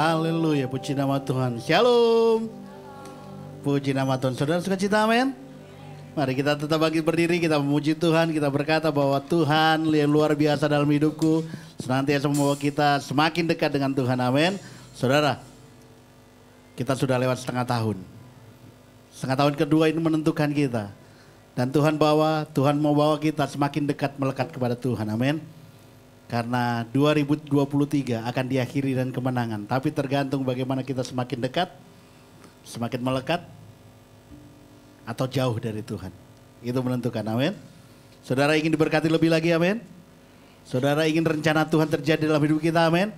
Haleluya, puji nama Tuhan. Shalom. Puji nama Tuhan. Saudara suka cita, amin? Mari kita tetap bangkit berdiri, kita memuji Tuhan, kita berkata bahwa Tuhan yang luar biasa dalam hidupku, senantiasa membawa kita semakin dekat dengan Tuhan, amin. Saudara, kita sudah lewat setengah tahun. Setengah tahun kedua ini menentukan kita. Dan Tuhan mau bawa kita semakin dekat melekat kepada Tuhan, amin. Karena 2023 akan diakhiri dengan kemenangan. Tapi tergantung bagaimana kita semakin dekat, semakin melekat, atau jauh dari Tuhan. Itu menentukan, amin. Saudara ingin diberkati lebih lagi, amin. Saudara ingin rencana Tuhan terjadi dalam hidup kita, amin.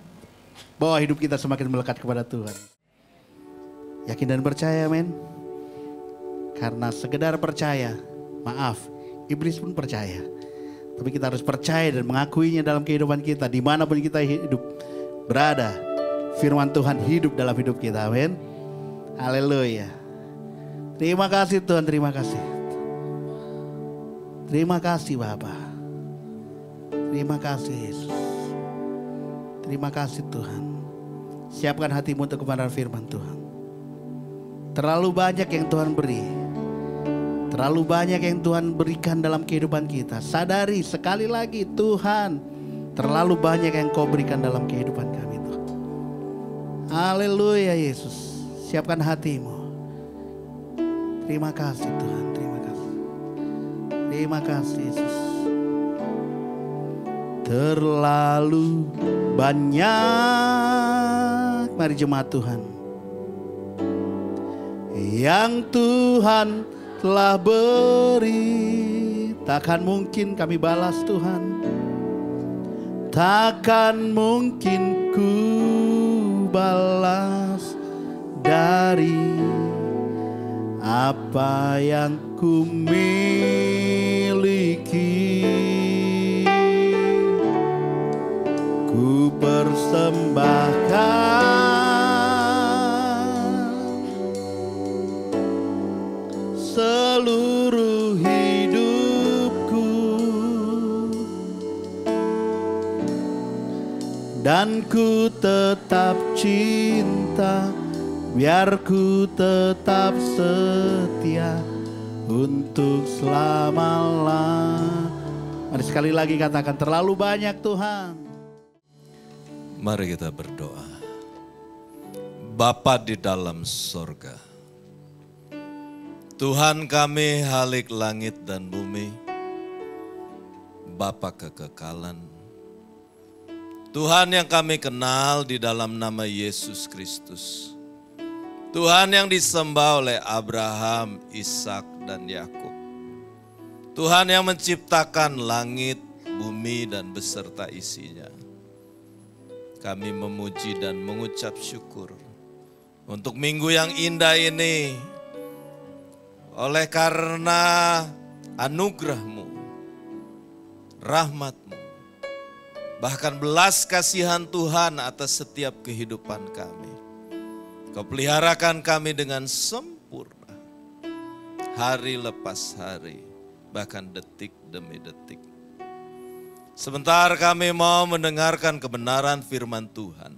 Bawa hidup kita semakin melekat kepada Tuhan. Yakin dan percaya, amin. Karena sekedar percaya, maaf, iblis pun percaya. Tapi kita harus percaya dan mengakuinya dalam kehidupan kita. Dimanapun kita hidup, berada, firman Tuhan hidup dalam hidup kita, amin. Haleluya. Terima kasih Tuhan, terima kasih. Terima kasih Bapa. Terima kasih Yesus. Terima kasih Tuhan. Siapkan hatimu untuk kebenaran firman Tuhan. Terlalu banyak yang Tuhan beri. Terlalu banyak yang Tuhan berikan dalam kehidupan kita. Sadari sekali lagi Tuhan, terlalu banyak yang Kau berikan dalam kehidupan kami Tuhan. Haleluya Yesus. Siapkan hatimu. Terima kasih Tuhan, terima kasih. Terima kasih Yesus. Terlalu banyak, mari jemaat Tuhan, yang Tuhan telah beri, takkan mungkin kami balas Tuhan. Takkan mungkin ku balas dari apa yang ku miliki. Ku persembahkan seluruh hidupku, dan ku tetap cinta, biar ku tetap setia untuk selama-lamanya. Mari sekali lagi katakan, terlalu banyak Tuhan. Mari kita berdoa. Bapa di dalam sorga, Tuhan kami Halik langit dan bumi, Bapa kekekalan, Tuhan yang kami kenal di dalam nama Yesus Kristus, Tuhan yang disembah oleh Abraham, Ishak dan Yakub, Tuhan yang menciptakan langit, bumi dan beserta isinya. Kami memuji dan mengucap syukur untuk minggu yang indah ini. Oleh karena anugerah-Mu, rahmat-Mu, bahkan belas kasihan Tuhan atas setiap kehidupan kami. Kau peliharakan kami dengan sempurna, hari lepas hari, bahkan detik demi detik. Sebentar kami mau mendengarkan kebenaran firman Tuhan.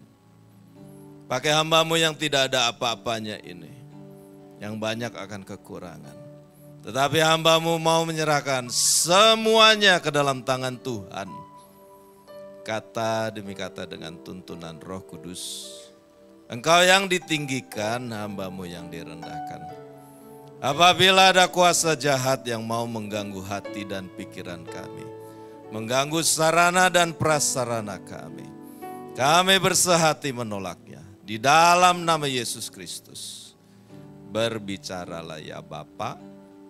Pakai hamba-Mu yang tidak ada apa-apanya ini, yang banyak akan kekurangan. Tetapi hamba-Mu mau menyerahkan semuanya ke dalam tangan Tuhan. Kata demi kata dengan tuntunan Roh Kudus. Engkau yang ditinggikan, hamba-Mu yang direndahkan. Apabila ada kuasa jahat yang mau mengganggu hati dan pikiran kami, mengganggu sarana dan prasarana kami bersehati menolaknya. Di dalam nama Yesus Kristus. Berbicaralah ya Bapa,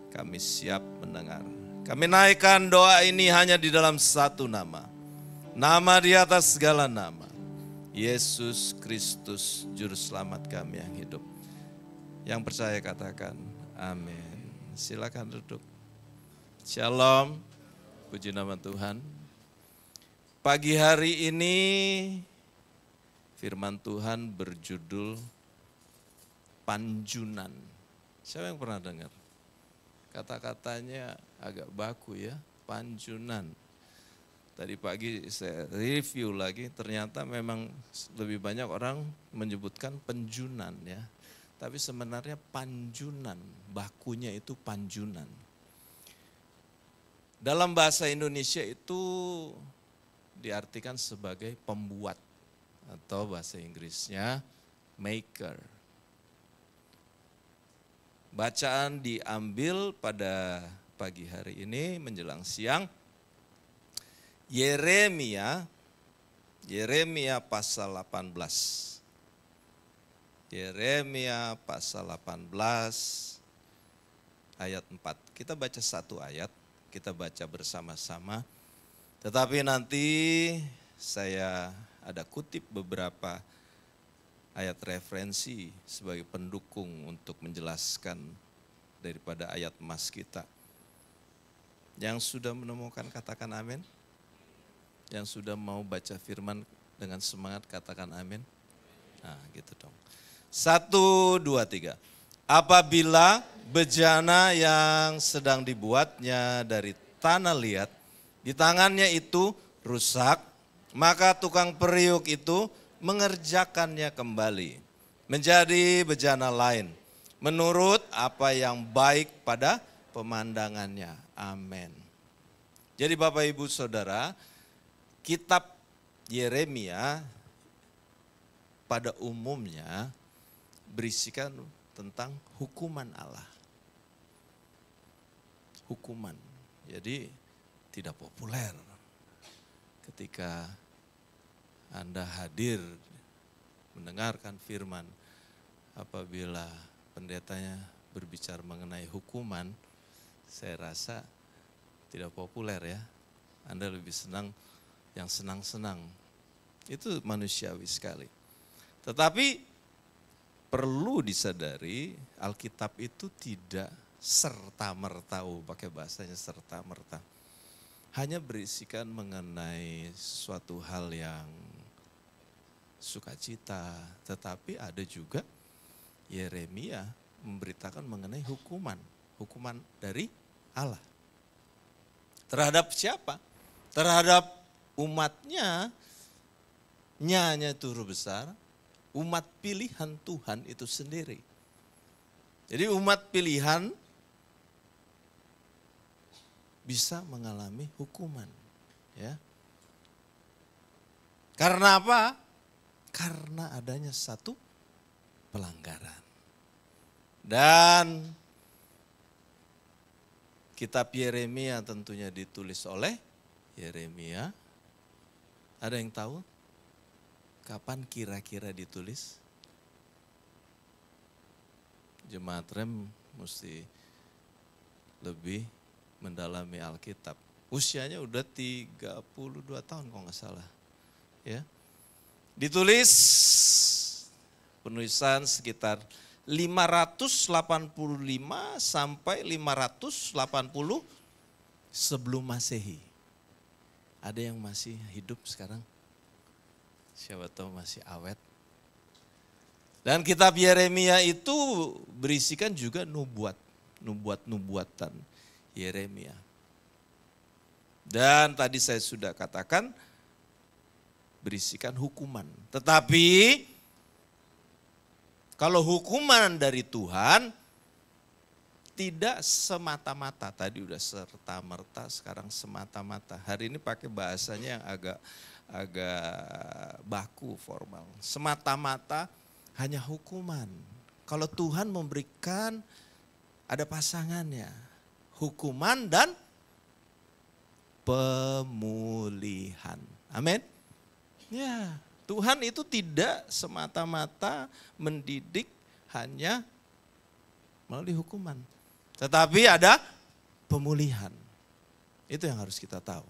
kami siap mendengar. Kami naikkan doa ini hanya di dalam satu nama. Nama di atas segala nama. Yesus Kristus Juru Selamat kami yang hidup. Yang percaya katakan amin. Silakan duduk. Shalom. Puji nama Tuhan. Pagi hari ini firman Tuhan berjudul Panjunan. Siapa yang pernah dengar? Kata-katanya agak baku ya, panjunan. Tadi pagi saya review lagi, ternyata memang lebih banyak orang menyebutkan penjunan ya. Tapi sebenarnya panjunan, bakunya itu panjunan. Dalam bahasa Indonesia itu diartikan sebagai pembuat atau bahasa Inggrisnya maker. Bacaan diambil pada pagi hari ini menjelang siang. Yeremia pasal 18. Yeremia pasal 18 ayat 4. Kita baca satu ayat, kita baca bersama-sama. Tetapi nanti saya ada kutip beberapa ayat referensi sebagai pendukung untuk menjelaskan daripada ayat emas kita. Yang sudah menemukan katakan amin. Yang sudah mau baca firman dengan semangat katakan amin. Nah gitu dong. 1, 2, 3. Apabila bejana yang sedang dibuatnya dari tanah liat, di tangannya itu rusak, maka tukang periuk itu mengerjakannya kembali menjadi bejana lain, menurut apa yang baik pada pemandangannya. Amin. Jadi Bapak Ibu Saudara, kitab Yeremia pada umumnya berisikan tentang hukuman Allah. Hukuman. Jadi tidak populer ketika Anda hadir mendengarkan firman, apabila pendetanya berbicara mengenai hukuman, saya rasa tidak populer ya. Anda lebih senang yang senang-senang. Itu manusiawi sekali. Tetapi perlu disadari Alkitab itu tidak serta-merta, pakai bahasanya serta-merta. Hanya berisikan mengenai suatu hal yang sukacita, tetapi ada juga Yeremia memberitakan mengenai hukuman dari Allah. Terhadap siapa? Terhadap umatnya, nyanya turu besar, umat pilihan Tuhan itu sendiri. Jadi umat pilihan bisa mengalami hukuman. Ya. Karena apa? Karena adanya satu pelanggaran. Dan kitab Yeremia tentunya ditulis oleh Yeremia. Ada yang tahu kapan kira-kira ditulis? Jemaat Rem mesti lebih mendalami Alkitab. Usianya udah 32 tahun kalau nggak salah. Ya. Ditulis penulisan sekitar 585 sampai 580 sebelum Masehi. Ada yang masih hidup sekarang? Siapa tahu masih awet. Dan kitab Yeremia itu berisikan juga nubuatan Yeremia. Dan tadi saya sudah katakan berisikan hukuman. Tetapi kalau hukuman dari Tuhan tidak semata-mata, tadi udah serta-merta, sekarang semata-mata. Hari ini pakai bahasanya yang agak baku formal. Semata-mata hanya hukuman. Kalau Tuhan memberikan ada pasangannya, hukuman dan pemulihan. Amin. Ya, Tuhan itu tidak semata-mata mendidik hanya melalui hukuman. Tetapi ada pemulihan. Itu yang harus kita tahu.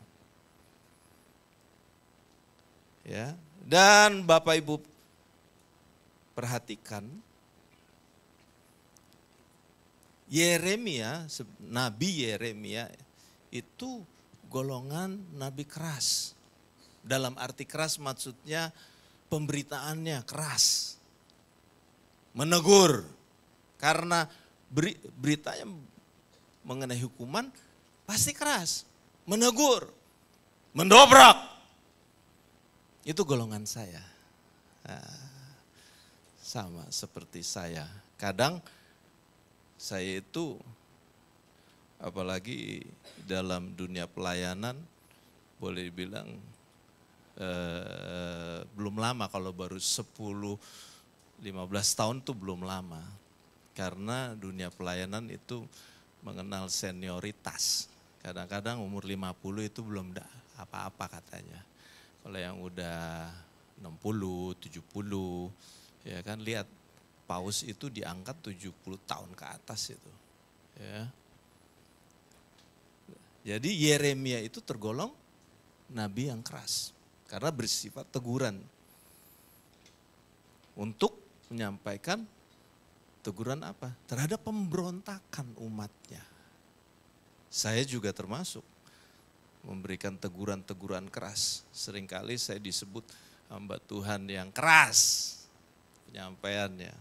Ya, dan Bapak Ibu perhatikan Yeremia, Nabi Yeremia itu golongan nabi keras. Dalam arti keras maksudnya pemberitaannya keras. Menegur. Karena beritanya mengenai hukuman pasti keras. Menegur. mendobrak. Itu golongan saya. Nah, sama seperti saya. Kadang saya itu apalagi dalam dunia pelayanan boleh dibilang belum lama, kalau baru 10-15 tahun tuh belum lama. Karena dunia pelayanan itu mengenal senioritas. Kadang-kadang umur 50 itu belum apa-apa katanya. Kalau yang udah 60, 70, ya kan lihat Paus itu diangkat 70 tahun ke atas itu. Ya. Jadi Yeremia itu tergolong nabi yang keras. Karena bersifat teguran. Untuk menyampaikan teguran apa? Terhadap pemberontakan umatnya. Saya juga termasuk memberikan teguran-teguran keras. Seringkali saya disebut hamba Tuhan yang keras penyampaiannya.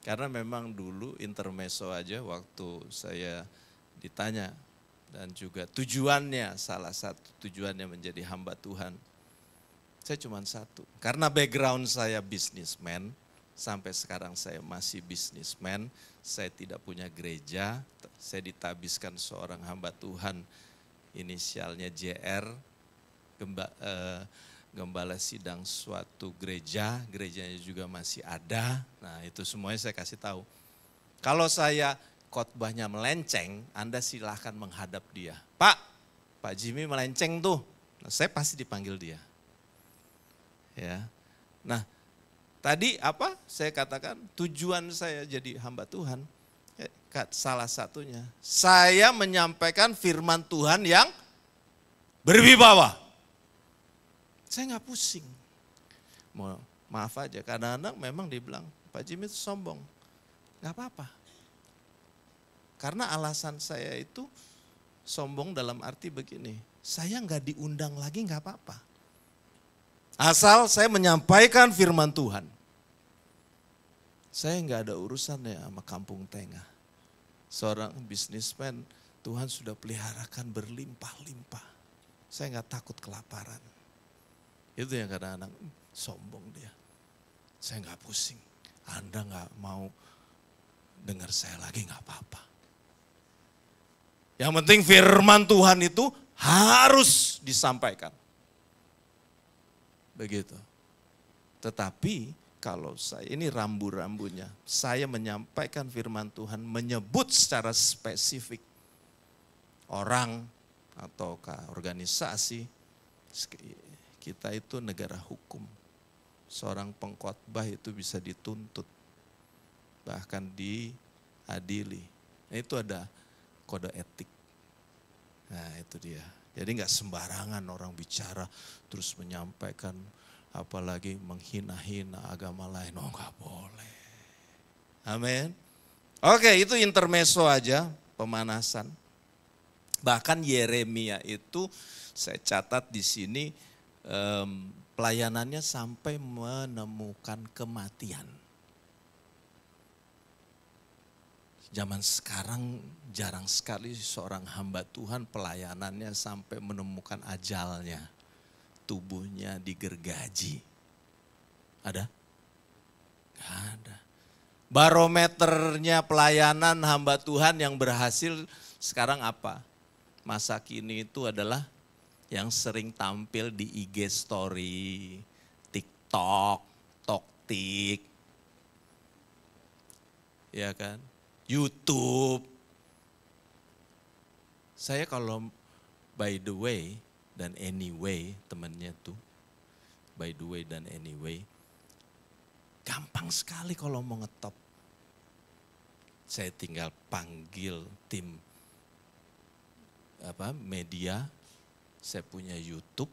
Karena memang dulu intermezzo aja waktu saya ditanya. Dan juga tujuannya, salah satu tujuannya menjadi hamba Tuhan. Saya cuma satu, karena background saya bisnismen, sampai sekarang saya masih bisnismen, saya tidak punya gereja, saya ditabiskan seorang hamba Tuhan, inisialnya JR, gembala sidang suatu gereja, gerejanya juga masih ada, nah itu semuanya saya kasih tahu. Kalau saya khotbahnya melenceng, Anda silahkan menghadap dia. Pak Jimmy melenceng tuh, nah, saya pasti dipanggil dia. Ya, nah tadi apa saya katakan tujuan saya jadi hamba Tuhan, salah satunya saya menyampaikan firman Tuhan yang berwibawa. Saya nggak pusing. Maaf aja, kadang-kadang memang dibilang Pak Jimmy itu sombong, nggak apa-apa. Karena alasan saya itu sombong dalam arti begini, saya nggak diundang lagi nggak apa-apa. Asal saya menyampaikan firman Tuhan. Saya nggak ada urusannya sama Kampung Tengah. Seorang bisnismen Tuhan sudah peliharakan berlimpah-limpah. Saya nggak takut kelaparan. Itu yang kadang-kadang sombong dia. Saya nggak pusing. Anda nggak mau dengar saya lagi nggak apa-apa. Yang penting firman Tuhan itu harus disampaikan. Begitu. Tetapi kalau saya, ini rambu-rambunya, saya menyampaikan firman Tuhan menyebut secara spesifik orang ataukah organisasi, kita itu negara hukum. Seorang pengkhotbah itu bisa dituntut, bahkan diadili. Nah, itu ada kode etik. Nah itu dia. Jadi nggak sembarangan orang bicara terus menyampaikan apalagi menghina-hina agama lain. Oh nggak boleh. Amin. Oke, itu intermezzo aja, pemanasan. Bahkan Yeremia itu saya catat di sini pelayanannya sampai menemukan kematian. Zaman sekarang jarang sekali seorang hamba Tuhan pelayanannya sampai menemukan ajalnya. Tubuhnya digergaji. Ada? Gak ada. Barometernya pelayanan hamba Tuhan yang berhasil sekarang apa? Masa kini itu adalah yang sering tampil di IG story, TikTok, Toktik. Ya kan? YouTube. Saya kalau by the way dan anyway, temannya tuh, by the way dan anyway, gampang sekali kalau mau ngetop. Saya tinggal panggil tim media, saya punya YouTube,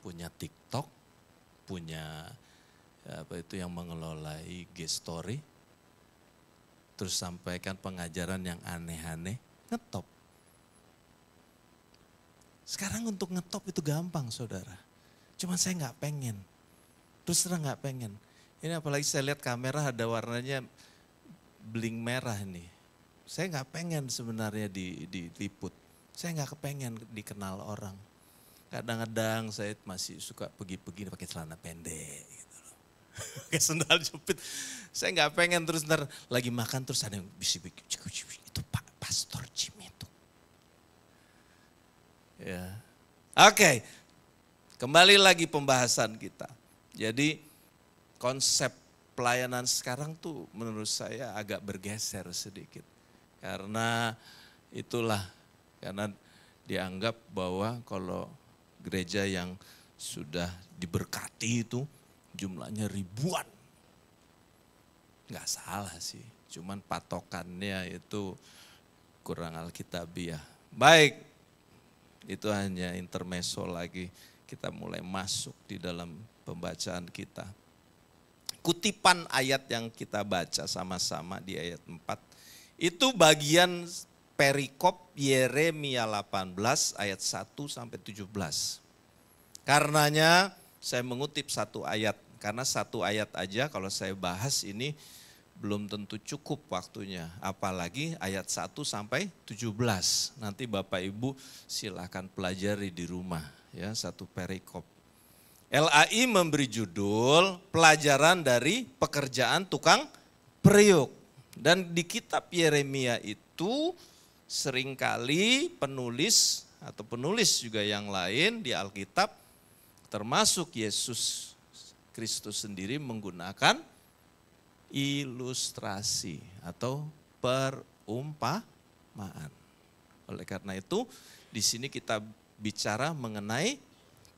punya TikTok, punya yang mengelola IG story, terus sampaikan pengajaran yang aneh-aneh, ngetop. Sekarang untuk ngetop itu gampang saudara. Cuma saya nggak pengen. Terus terang nggak pengen. Ini apalagi saya lihat kamera ada warnanya bling merah nih. Saya nggak pengen sebenarnya diliput. Saya nggak kepengen dikenal orang. Kadang-kadang saya masih suka pergi-pergi pakai celana pendek gitu loh. Pakai sendal jepit. Saya nggak pengen terus ntar lagi makan terus ada yang bisik-bisik. Itu Pak Pastor Jim itu. Ya. Oke. Kembali lagi pembahasan kita. Jadi konsep pelayanan sekarang tuh menurut saya agak bergeser sedikit. Karena itulah, karena dianggap bahwa kalau gereja yang sudah diberkati itu jumlahnya ribuan. Nggak salah sih, cuman patokannya itu kurang alkitabiah. Baik, itu hanya intermezzo lagi. Kita mulai masuk di dalam pembacaan kita. Kutipan ayat yang kita baca sama-sama di ayat 4, itu bagian perikop Yeremia 18 ayat 1 sampai 17. Karenanya saya mengutip satu ayat, karena satu ayat aja kalau saya bahas ini belum tentu cukup waktunya. Apalagi ayat 1 sampai 17. Nanti Bapak Ibu silakan pelajari di rumah ya, satu perikop. LAI memberi judul pelajaran dari pekerjaan tukang periuk. Dan di kitab Yeremia itu seringkali penulis atau penulis juga yang lain di Alkitab termasuk Yesus Kristus sendiri menggunakan ilustrasi atau perumpamaan. Oleh karena itu di sini kita bicara mengenai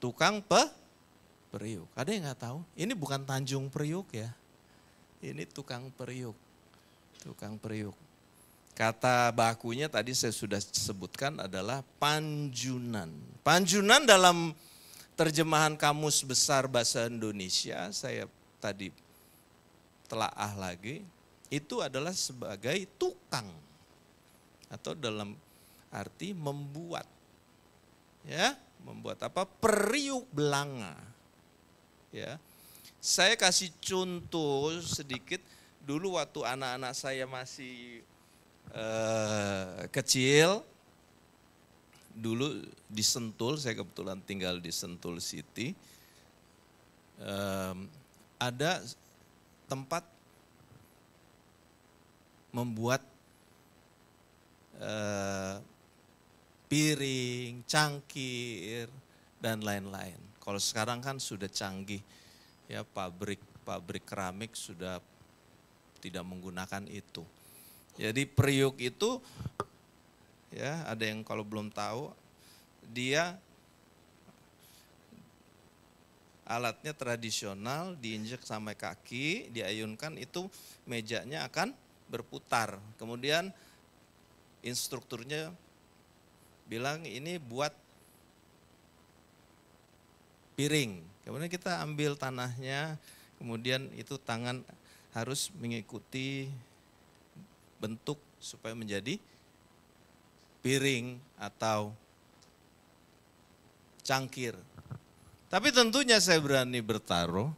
tukang periuk. Ada yang nggak tahu? Ini bukan Tanjung Priuk ya. Ini tukang periuk. Tukang periuk. Kata bakunya tadi saya sudah sebutkan adalah panjunan. Panjunan dalam terjemahan Kamus Besar Bahasa Indonesia, saya tadi telaah lagi, itu adalah sebagai tukang. Atau dalam arti membuat. Ya, membuat apa? Periuk belanga. Ya, saya kasih contoh sedikit dulu waktu anak-anak saya masih kecil, dulu di Sentul, saya kebetulan tinggal di Sentul City, ada tempat membuat piring, cangkir, dan lain-lain. Kalau sekarang kan sudah canggih, ya pabrik keramik sudah tidak menggunakan itu. Jadi periuk itu, ya ada yang kalau belum tahu, dia alatnya tradisional, diinjek sampai kaki, diayunkan, itu mejanya akan berputar. Kemudian instrukturnya bilang ini buat piring. Kemudian kita ambil tanahnya, kemudian itu tangan harus mengikuti bentuk supaya menjadi piring atau cangkir. Tapi tentunya saya berani bertaruh,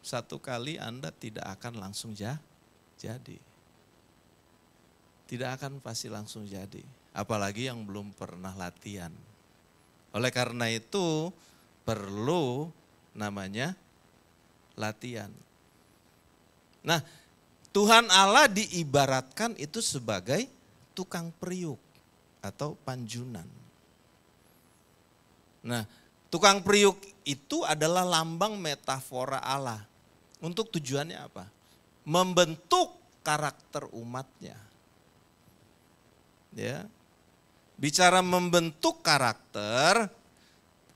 satu kali Anda tidak akan langsung jadi. Tidak akan pasti langsung jadi. Apalagi yang belum pernah latihan. Oleh karena itu perlu namanya latihan. Nah, Tuhan Allah diibaratkan itu sebagai tukang periuk atau panjunan. Nah, tukang periuk itu adalah lambang metafora Allah. Untuk tujuannya apa? Membentuk karakter umatnya. Ya. Bicara membentuk karakter,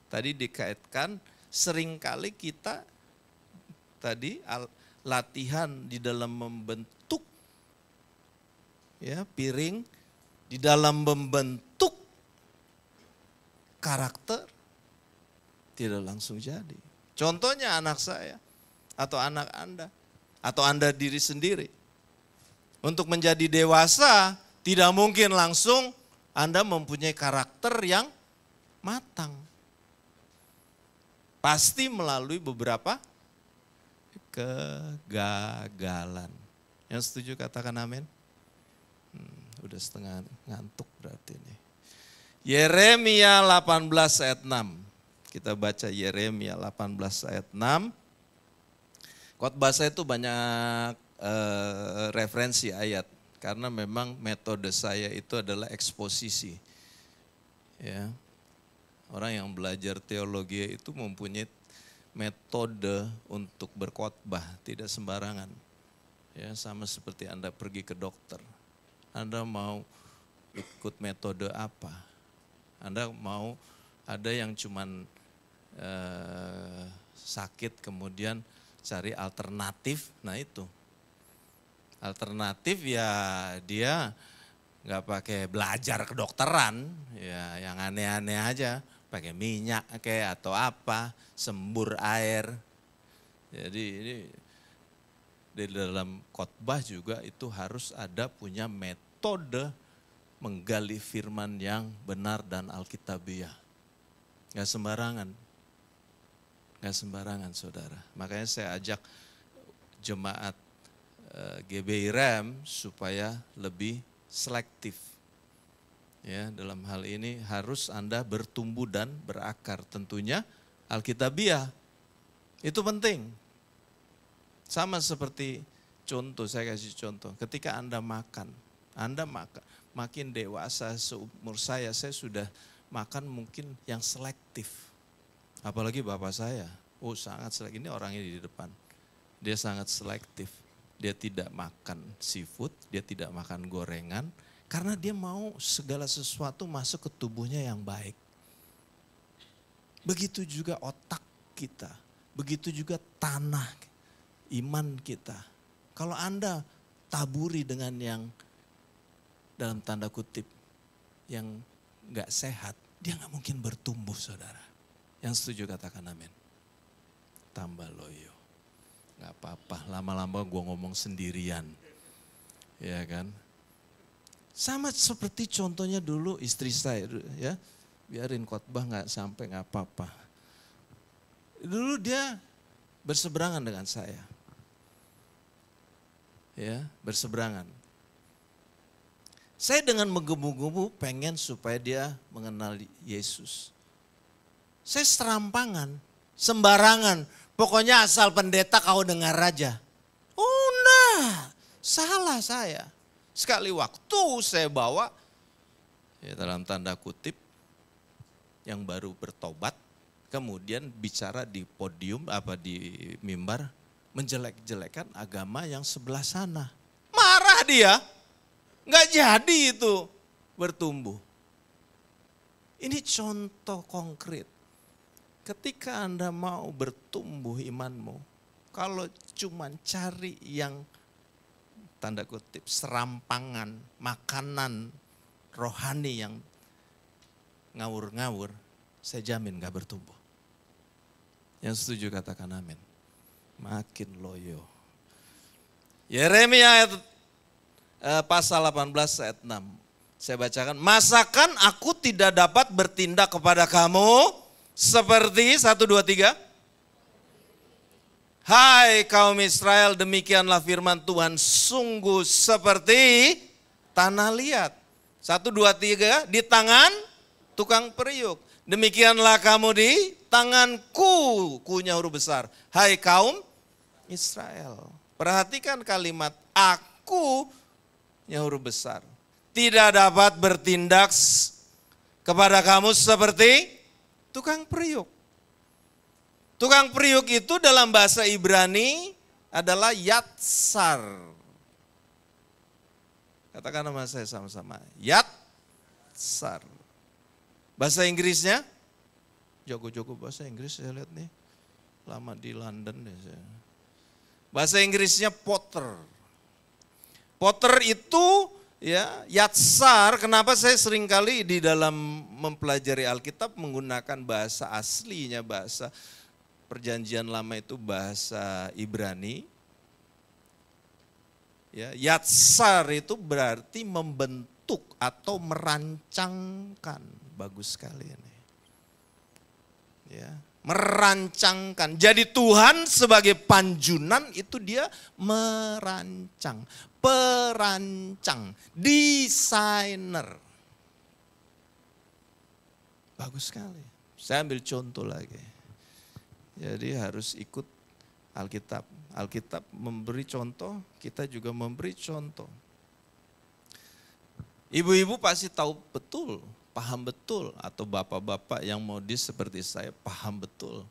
tadi dikaitkan seringkali kita tadi latihan di dalam membentuk ya piring, di dalam membentuk karakter tidak langsung jadi. Contohnya anak saya atau anak Anda atau Anda diri sendiri. Untuk menjadi dewasa tidak mungkin langsung Anda mempunyai karakter yang matang. Pasti melalui beberapa kegagalan. Yang setuju katakan amin. Udah setengah ngantuk berarti ini. Yeremia 18 ayat 6. Kita baca Yeremia 18 ayat 6. Khotbah saya itu banyak referensi ayat. Karena memang metode saya itu adalah eksposisi. Ya. Orang yang belajar teologi itu mempunyai metode untuk berkhotbah, tidak sembarangan. Ya, sama seperti Anda pergi ke dokter. Anda mau ikut metode apa? Anda mau ada yang cuman sakit kemudian cari alternatif, nah itu. Alternatif ya dia nggak pakai belajar kedokteran, ya yang aneh-aneh aja, pakai minyak kayak atau apa, sembur air. Jadi ini di dalam khotbah juga itu harus ada punya metode menggali firman yang benar dan alkitabiah. Nggak sembarangan. Nggak sembarangan saudara. Makanya saya ajak jemaat GBI REM supaya lebih selektif. Ya, dalam hal ini harus Anda bertumbuh dan berakar. Tentunya alkitabiah. Itu penting. Sama seperti contoh, saya kasih contoh. Ketika Anda makan, makin dewasa seumur saya sudah makan mungkin yang selektif. Apalagi bapak saya, sangat selektif. Ini orangnya di depan. Dia sangat selektif. Dia tidak makan seafood, dia tidak makan gorengan. Karena dia mau segala sesuatu masuk ke tubuhnya yang baik. Begitu juga otak kita. Begitu juga tanah iman kita. Kalau Anda taburi dengan yang dalam tanda kutip yang gak sehat, dia gak mungkin bertumbuh saudara. Yang setuju katakan amin. Tambah loyo. Gak apa-apa, lama-lama gue ngomong sendirian. Ya kan. Sama seperti contohnya dulu istri saya ya. Biarin khotbah gak sampai gak apa-apa. Dulu dia berseberangan dengan saya. Ya, berseberangan. Saya dengan menggebu-gebu pengen supaya dia mengenal Yesus. Saya serampangan, sembarangan. Pokoknya asal pendeta kau dengar aja. Oh enggak, salah saya. Sekali waktu saya bawa, ya dalam tanda kutip, yang baru bertobat, kemudian bicara di podium, di mimbar, menjelek-jelekan agama yang sebelah sana. Marah dia, nggak jadi itu bertumbuh. Ini contoh konkret. Ketika Anda mau bertumbuh imanmu, kalau cuma cari yang tanda kutip serampangan, makanan rohani yang ngawur-ngawur, saya jamin gak bertumbuh. Yang setuju katakan amin. Makin loyo. Yeremia pasal 18 ayat 6. Saya bacakan, masakan aku tidak dapat bertindak kepada kamu seperti 1, 2, 3. Hai kaum Israel, demikianlah firman Tuhan, sungguh seperti tanah liat. 1, 2, 3, di tangan tukang periuk. Demikianlah kamu di tanganku, kunya huruf besar. Hai kaum Israel. Perhatikan kalimat aku, nya huruf besar. Tidak dapat bertindak kepada kamu seperti tukang periuk. Tukang periuk itu dalam bahasa Ibrani adalah yatsar. Katakan nama saya sama-sama. Yatsar. Bahasa Inggrisnya, jago-jago bahasa Inggris saya lihat nih. Lama di London deh saya. Bahasa Inggrisnya potter. Potter itu ya yatsar. Kenapa saya seringkali di dalam mempelajari Alkitab menggunakan bahasa aslinya, bahasa Perjanjian Lama itu bahasa Ibrani. Ya, yatsar itu berarti membentuk atau merancangkan. Bagus sekali ini. Ya, merancangkan. Jadi Tuhan sebagai panjunan itu dia merancang, perancang, desainer. Bagus sekali. Saya ambil contoh lagi. Jadi harus ikut Alkitab. Alkitab memberi contoh, kita juga memberi contoh. Ibu-ibu pasti tahu betul, paham betul, atau bapak-bapak yang modis seperti saya paham betul.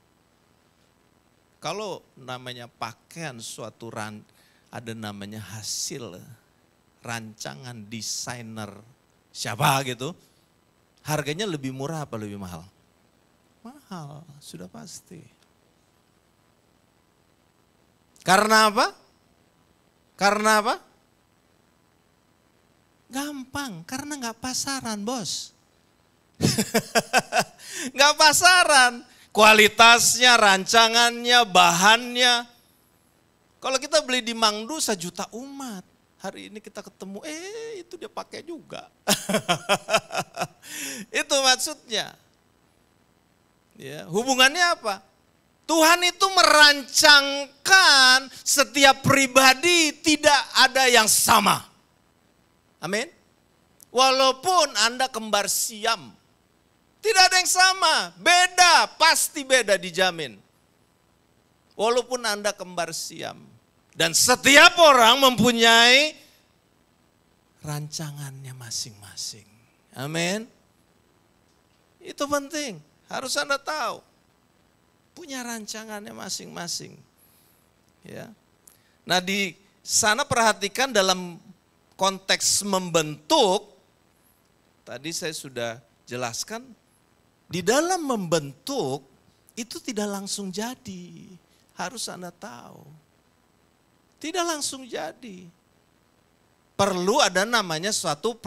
Kalau namanya pakaian suatu ada namanya hasil rancangan desainer siapa gitu, harganya lebih murah apa lebih mahal? Mahal, sudah pasti. Karena apa? Karena apa? Gampang, karena nggak pasaran bos. Nggak pasaran, kualitasnya, rancangannya, bahannya. Kalau kita beli di Mangdu 1 juta umat, hari ini kita ketemu, itu dia pakai juga. Itu maksudnya. Ya, hubungannya apa? Tuhan itu merancangkan setiap pribadi tidak ada yang sama. Amin. Walaupun Anda kembar siam, tidak ada yang sama, beda, pasti beda dijamin. Walaupun Anda kembar siam. Dan setiap orang mempunyai rancangannya masing-masing. Amin. Itu penting, harus Anda tahu. Punya rancangannya masing-masing. Ya. Nah di sana perhatikan dalam konteks membentuk, tadi saya sudah jelaskan, di dalam membentuk itu tidak langsung jadi, harus Anda tahu. Tidak langsung jadi. Perlu ada namanya suatu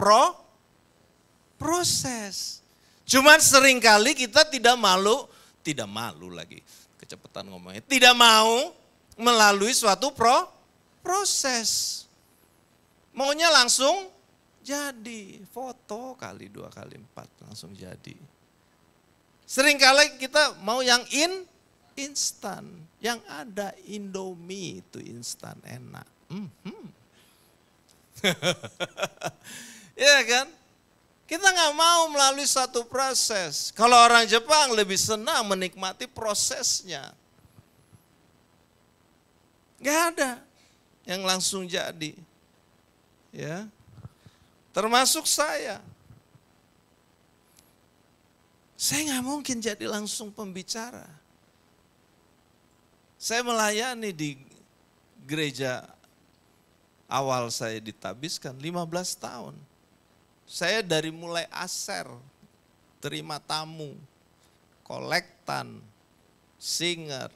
proses. Cuman seringkali kita tidak malu lagi, kecepatan ngomongnya, tidak mau melalui suatu proses. Maunya langsung jadi, foto kali 2 kali 4 langsung jadi. Seringkali kita mau yang instan, yang ada Indomie itu instan enak. Ya kan? Kita nggak mau melalui satu proses. Kalau orang Jepang lebih senang menikmati prosesnya. Nggak ada yang langsung jadi. Ya, termasuk saya. Saya nggak mungkin jadi langsung pembicara. Saya melayani di gereja awal saya ditabiskan 15 tahun. Saya dari mulai aser, terima tamu, kolektan, singer,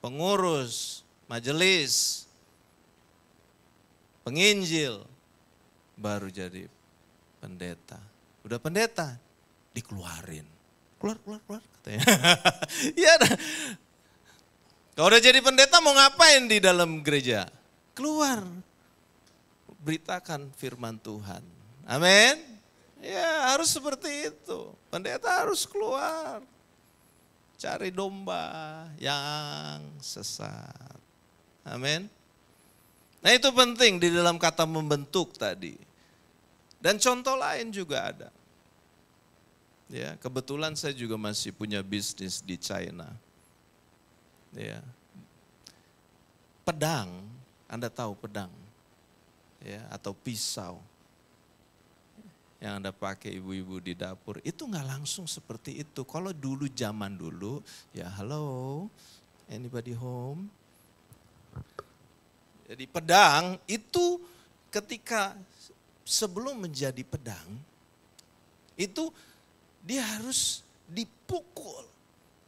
pengurus, majelis, penginjil, baru jadi pendeta. Udah pendeta, dikeluarin. Keluar katanya. Iya. Kalau udah jadi pendeta mau ngapain di dalam gereja? Keluar. Beritakan firman Tuhan. Amin. Ya harus seperti itu. Pendeta harus keluar. Cari domba yang sesat. Amin. Nah itu penting di dalam kata membentuk tadi. Dan contoh lain juga ada. Ya, kebetulan saya juga masih punya bisnis di China. Ya. Pedang, Anda tahu pedang. Ya, atau pisau yang Anda pakai ibu-ibu di dapur, itu nggak langsung seperti itu. Kalau dulu zaman dulu, ya halo, anybody home? Jadi pedang itu ketika sebelum menjadi pedang, itu dia harus dipukul,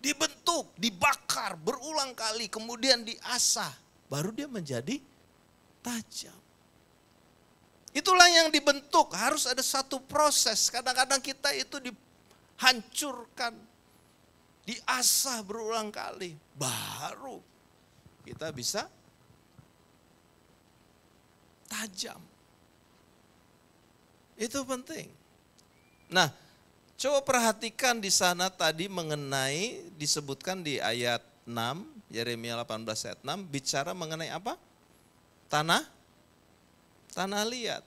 dibentuk, dibakar berulang kali, kemudian diasah, baru dia menjadi tajam. Itulah yang dibentuk, harus ada satu proses. Kadang-kadang kita itu dihancurkan, diasah berulang kali. Baru kita bisa tajam. Itu penting. Nah, coba perhatikan di sana tadi mengenai, disebutkan di ayat 6, Yeremia 18 ayat 6, bicara mengenai apa? Tanah liat.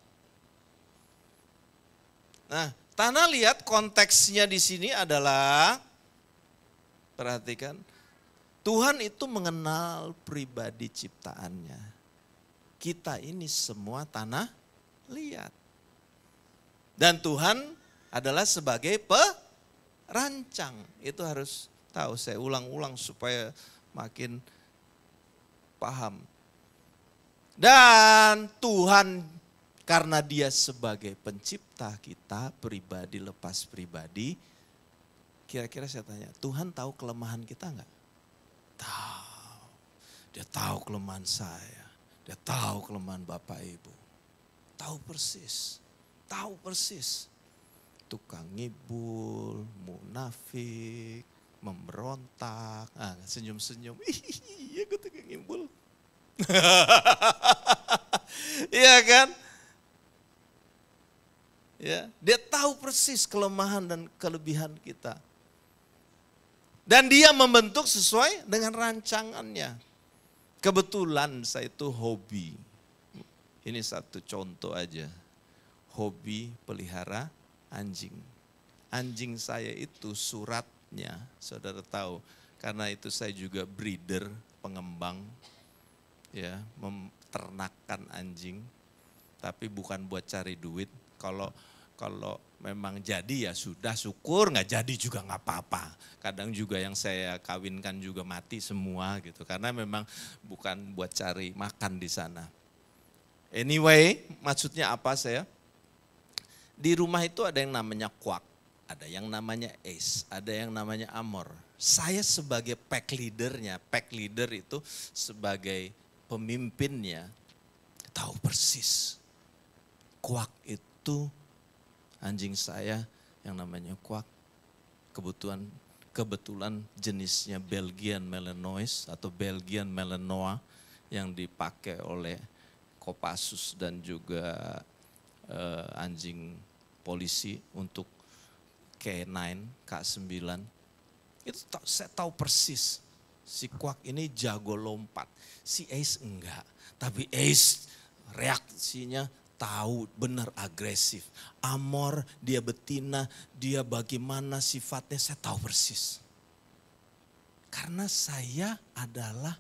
Nah, Tanah liat konteksnya di sini adalah, perhatikan, Tuhan itu mengenal pribadi ciptaannya. Kita ini semua tanah liat. Dan Tuhan adalah sebagai perancang. Itu harus tahu, saya ulang-ulang supaya makin paham. Dan Tuhan karena dia sebagai pencipta kita, pribadi lepas pribadi, kira-kira saya tanya, Tuhan tahu kelemahan kita enggak? Tahu. Dia tahu kelemahan saya. Dia tahu kelemahan Bapak Ibu. Tahu persis. Tahu persis. Tukang ngibul, munafik, memberontak. Senyum-senyum. Iya, gue tukang ngibul. Iya kan? Ya, dia tahu persis kelemahan dan kelebihan kita. Dan dia membentuk sesuai dengan rancangannya. Kebetulan saya itu hobi. Ini satu contoh aja. Hobi pelihara anjing. Anjing saya itu suratnya, saudara tahu. Karena itu saya juga breeder, pengembang. Ya, menternakkan anjing. Tapi bukan buat cari duit. Kalau memang jadi ya sudah, syukur, nggak jadi juga nggak apa-apa. Kadang juga yang saya kawinkan juga mati semua gitu, karena memang bukan buat cari makan di sana. Anyway, maksudnya apa saya? Di rumah itu ada yang namanya Quack, ada yang namanya Ace, ada yang namanya Amor. Saya sebagai pack leadernya, pack leader itu sebagai pemimpinnya, tahu persis. Quack itu anjing saya yang namanya Quack, kebetulan jenisnya Belgian Malinois atau Belgian Malinois yang dipakai oleh Kopassus dan juga anjing polisi untuk K9, K9. Itu saya tahu persis, si Quack ini jago lompat, si Ace enggak. Tapi Ace reaksinya tahu benar agresif. Amor, dia betina, dia bagaimana sifatnya saya tahu persis. Karena saya adalah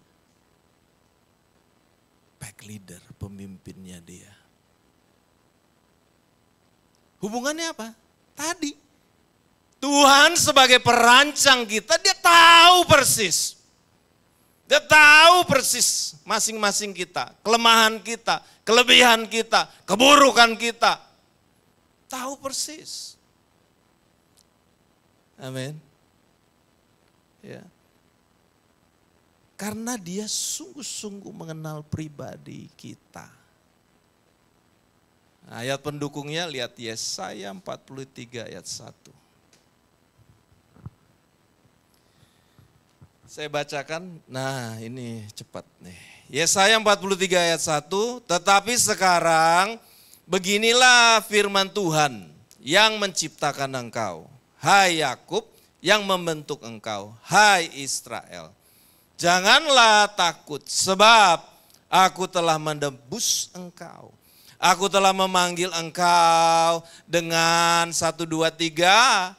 pack leader, pemimpinnya dia. Hubungannya apa? Tadi. Tuhan sebagai perancang kita, dia tahu persis. Dia tahu persis masing-masing kita, kelemahan kita, kelebihan kita, keburukan kita. Tahu persis. Amin. Ya. Karena dia sungguh-sungguh mengenal pribadi kita. Ayat pendukungnya lihat Yesaya 43 ayat 1. Saya bacakan, nah ini cepat nih. Yesaya 43 ayat 1, tetapi sekarang beginilah firman Tuhan yang menciptakan engkau. Hai Yakub, yang membentuk engkau. Hai Israel, janganlah takut sebab aku telah menebus engkau. Aku telah memanggil engkau dengan 1, 2, 3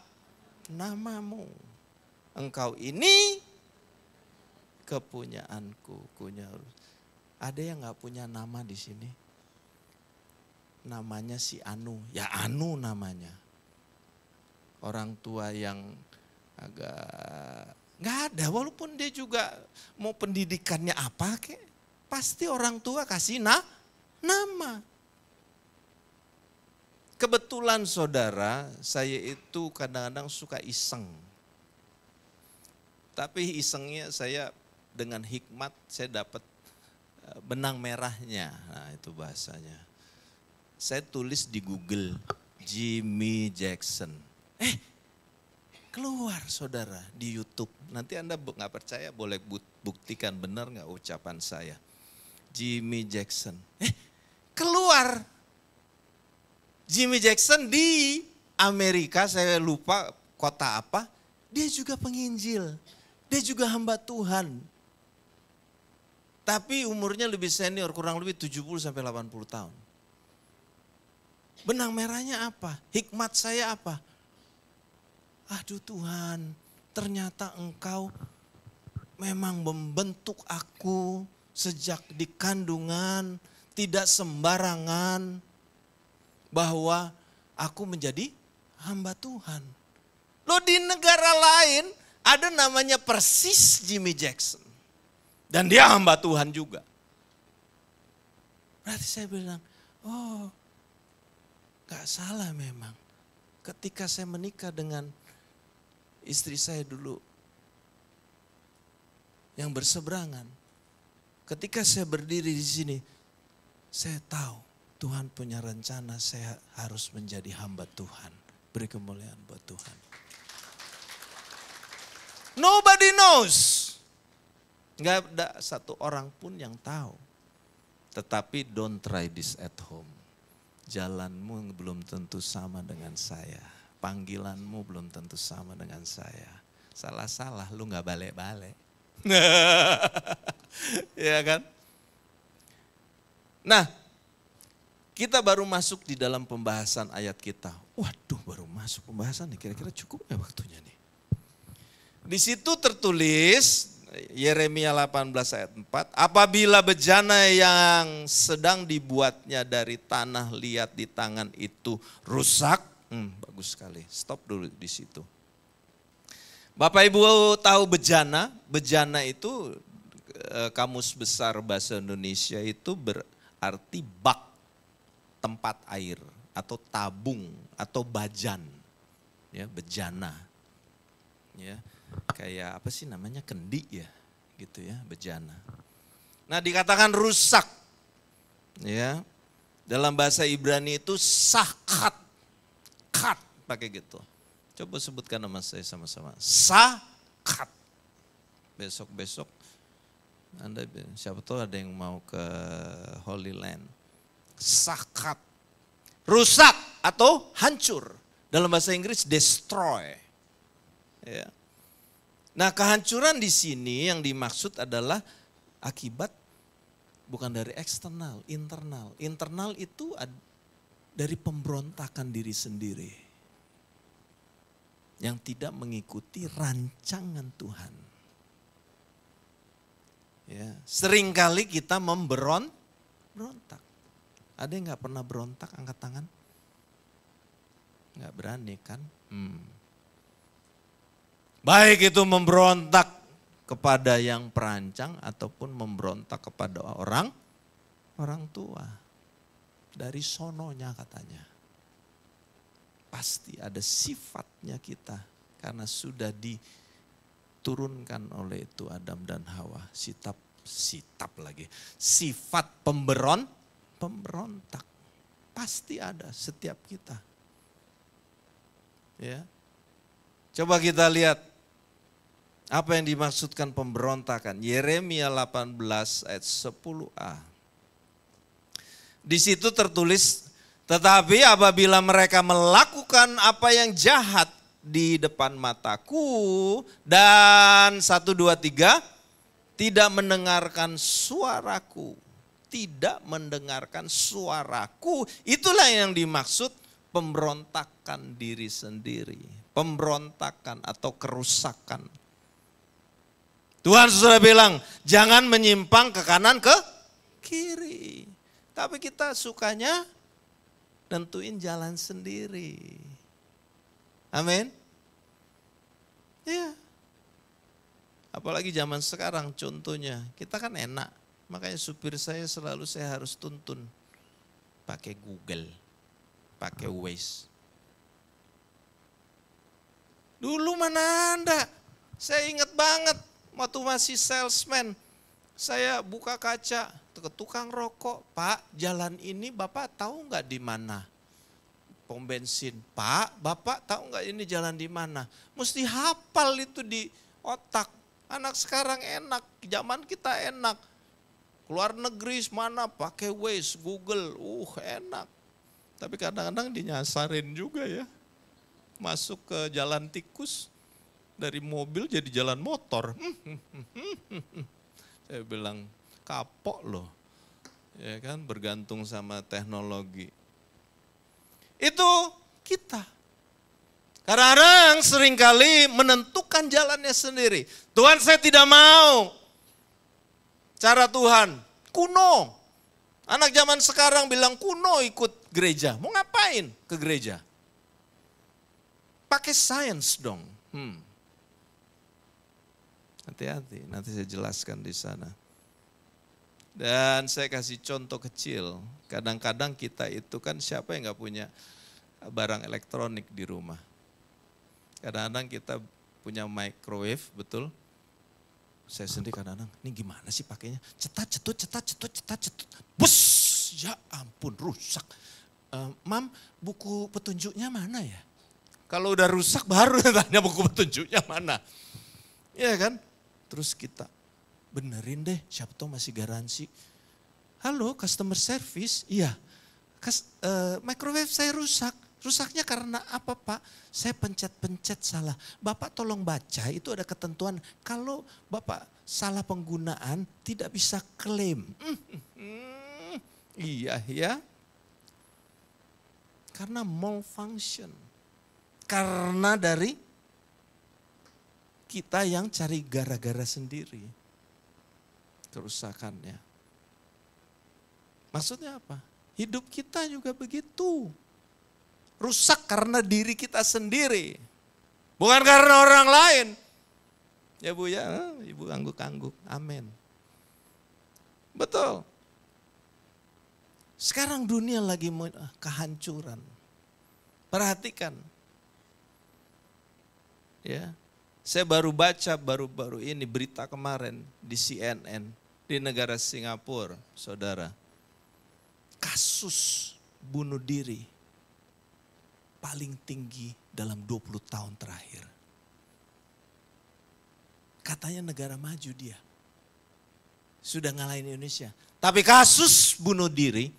namamu. Engkau ini kepunyaanku. Ada yang gak punya nama di sini? Namanya si Anu. Ya Anu namanya. Orang tua yang agak gak ada. Walaupun dia juga mau pendidikannya apa kek. Pasti orang tua kasih nama. Kebetulan saudara, saya itu kadang-kadang suka iseng. Tapi isengnya saya dengan hikmat saya dapat benang merahnya. Nah itu bahasanya. Saya tulis di Google, Jimmy Jackson. Keluar saudara di YouTube. Nanti Anda nggak percaya boleh buktikan benar nggak ucapan saya. Jimmy Jackson. Keluar. Jimmy Jackson di Amerika, saya lupa kota apa. Dia juga penginjil. Dia juga hamba Tuhan. Tapi umurnya lebih senior, kurang lebih 70 sampai 80 tahun. Benang merahnya apa? Hikmat saya apa? Aduh Tuhan, ternyata Engkau memang membentuk aku sejak di kandungan, tidak sembarangan, bahwa aku menjadi hamba Tuhan. Loh, di negara lain ada namanya persis Jimmy Jackson. Dan dia hamba Tuhan juga. Berarti saya bilang, oh gak salah memang. Ketika saya menikah dengan istri saya dulu yang berseberangan. Ketika saya berdiri di sini, saya tahu Tuhan punya rencana saya harus menjadi hamba Tuhan. Beri kemuliaan buat Tuhan. Nobody knows. Gak ada satu orang pun yang tahu. Tetapi don't try this at home. Jalanmu belum tentu sama dengan saya. Panggilanmu belum tentu sama dengan saya. Salah-salah lu gak balik-balik. Ya kan? Nah, kita baru masuk di dalam pembahasan ayat kita. Waduh, baru masuk pembahasan nih, kira-kira cukup ya waktunya nih. Di situ tertulis Yeremia 18 ayat 4, apabila bejana yang sedang dibuatnya dari tanah liat di tangan itu rusak, bagus sekali, stop dulu di situ. Bapak Ibu tahu bejana? Bejana itu kamus besar bahasa Indonesia itu berarti bak, tempat air atau tabung atau bajan, ya bejana, ya kayak apa sih namanya kendi ya, gitu ya bejana. Nah dikatakan rusak, ya dalam bahasa Ibrani itu sakat, kat pakai gitu. Coba sebutkan nama saya sama-sama, sakat. Besok-besok Anda siapa tahu ada yang mau ke Holy Land. Sakat, rusak atau hancur. Dalam bahasa Inggris destroy. Ya. Nah kehancuran di sini yang dimaksud adalah akibat bukan dari eksternal, internal. Internal itu dari pemberontakan diri sendiri. Yang tidak mengikuti rancangan Tuhan. Ya, seringkali kita memberontak. Ada yang gak pernah berontak, angkat tangan? Gak berani kan? Baik itu memberontak kepada yang perancang ataupun memberontak kepada orang tua. Dari sononya katanya. Pasti ada sifatnya kita karena sudah diturunkan oleh itu Adam dan Hawa. Sifat pemberontak. Pasti ada setiap kita. Ya. Coba kita lihat apa yang dimaksudkan pemberontakan. Yeremia 18 ayat 10a. Di situ tertulis, tetapi apabila mereka melakukan apa yang jahat di depan mataku dan 1, 2, 3 tidak mendengarkan suaraku. Tidak mendengarkan suaraku. Itulah yang dimaksud pemberontakan diri sendiri. Pemberontakan atau kerusakan. Tuhan sudah bilang, jangan menyimpang ke kanan ke kiri. Tapi kita sukanya nentuin jalan sendiri. Amin. Ya. Apalagi zaman sekarang contohnya, kita kan enak. Makanya supir saya selalu saya harus tuntun. Pakai Google, pakai Waze. Dulu mana Anda? Saya ingat banget waktu masih salesman. Saya buka kaca ke tukang rokok. Pak, jalan ini Bapak tahu nggak di mana? Pom bensin. Pak, Bapak tahu nggak ini jalan di mana? Mesti hafal itu di otak. Anak sekarang enak, zaman kita enak. Keluar negeri mana pakai Waze, Google, enak. Tapi kadang-kadang dinyasarin juga ya. Masuk ke jalan tikus, dari mobil jadi jalan motor. Saya bilang kapok loh. Ya kan, bergantung sama teknologi. Itu kita. Kadang-kadang seringkali menentukan jalannya sendiri. Tuhan, saya tidak mau cara Tuhan. Kuno. Anak zaman sekarang bilang kuno ikut gereja. Mau ngapain ke gereja? Pakai sains dong. Hati-hati, nanti saya jelaskan di sana. Dan saya kasih contoh kecil. Kadang-kadang kita itu kan siapa yang gak punya barang elektronik di rumah. Kadang-kadang kita punya microwave, betul. Saya sendiri kadang-kadang, ini gimana sih pakainya? Cetat, cetut. Bus, ya ampun rusak. Mam, buku petunjuknya mana ya? Kalau udah rusak baru tanya buku petunjuknya mana. Iya kan? Terus kita benerin deh, siapa tahu masih garansi. Halo customer service, iya. Microwave saya rusak. Rusaknya karena apa Pak? Saya pencet-pencet salah. Bapak tolong baca, itu ada ketentuan. Kalau Bapak salah penggunaan tidak bisa klaim. Iya ya. Karena malfunction. Karena dari kita yang cari gara-gara sendiri. Kerusakannya. Maksudnya apa? Hidup kita juga begitu. Rusak karena diri kita sendiri. Bukan karena orang lain. Ya Bu ya, Ibu angguk-angguk. Amin. Betul. Sekarang dunia lagi kehancuran. Perhatikan. Ya. Saya baru baca baru ini berita kemarin di CNN di negara Singapura, saudara. Kasus bunuh diri paling tinggi dalam 20 tahun terakhir. Katanya negara maju dia. Sudah ngalahin Indonesia. Tapi kasus bunuh diri,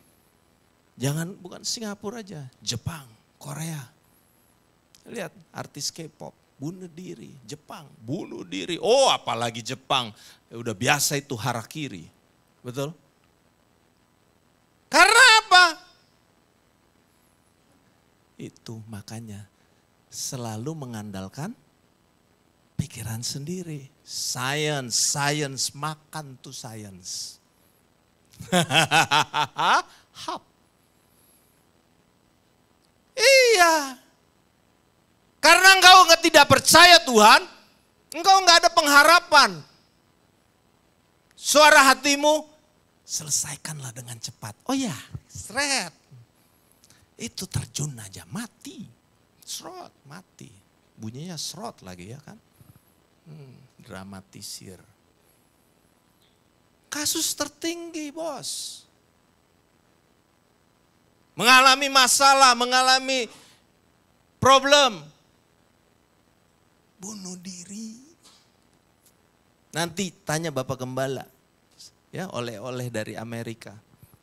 bukan Singapura aja, Jepang, Korea. Lihat artis K-pop, bunuh diri, Jepang, bunuh diri. Oh apalagi Jepang, udah biasa itu harakiri. Betul? Karena apa? Itu makanya selalu mengandalkan pikiran sendiri. Science, makan tuh science. Hap. Iya. Karena engkau tidak percaya Tuhan, engkau nggak ada pengharapan. Suara hatimu, selesaikanlah dengan cepat. Oh ya, seret. Itu terjun aja mati. Srot, mati. Bunyinya srot lagi ya kan. Dramatisir. Kasus tertinggi bos. Mengalami masalah, mengalami problem. Bunuh diri. Nanti tanya Bapak Gembala. Ya, oleh-oleh dari Amerika.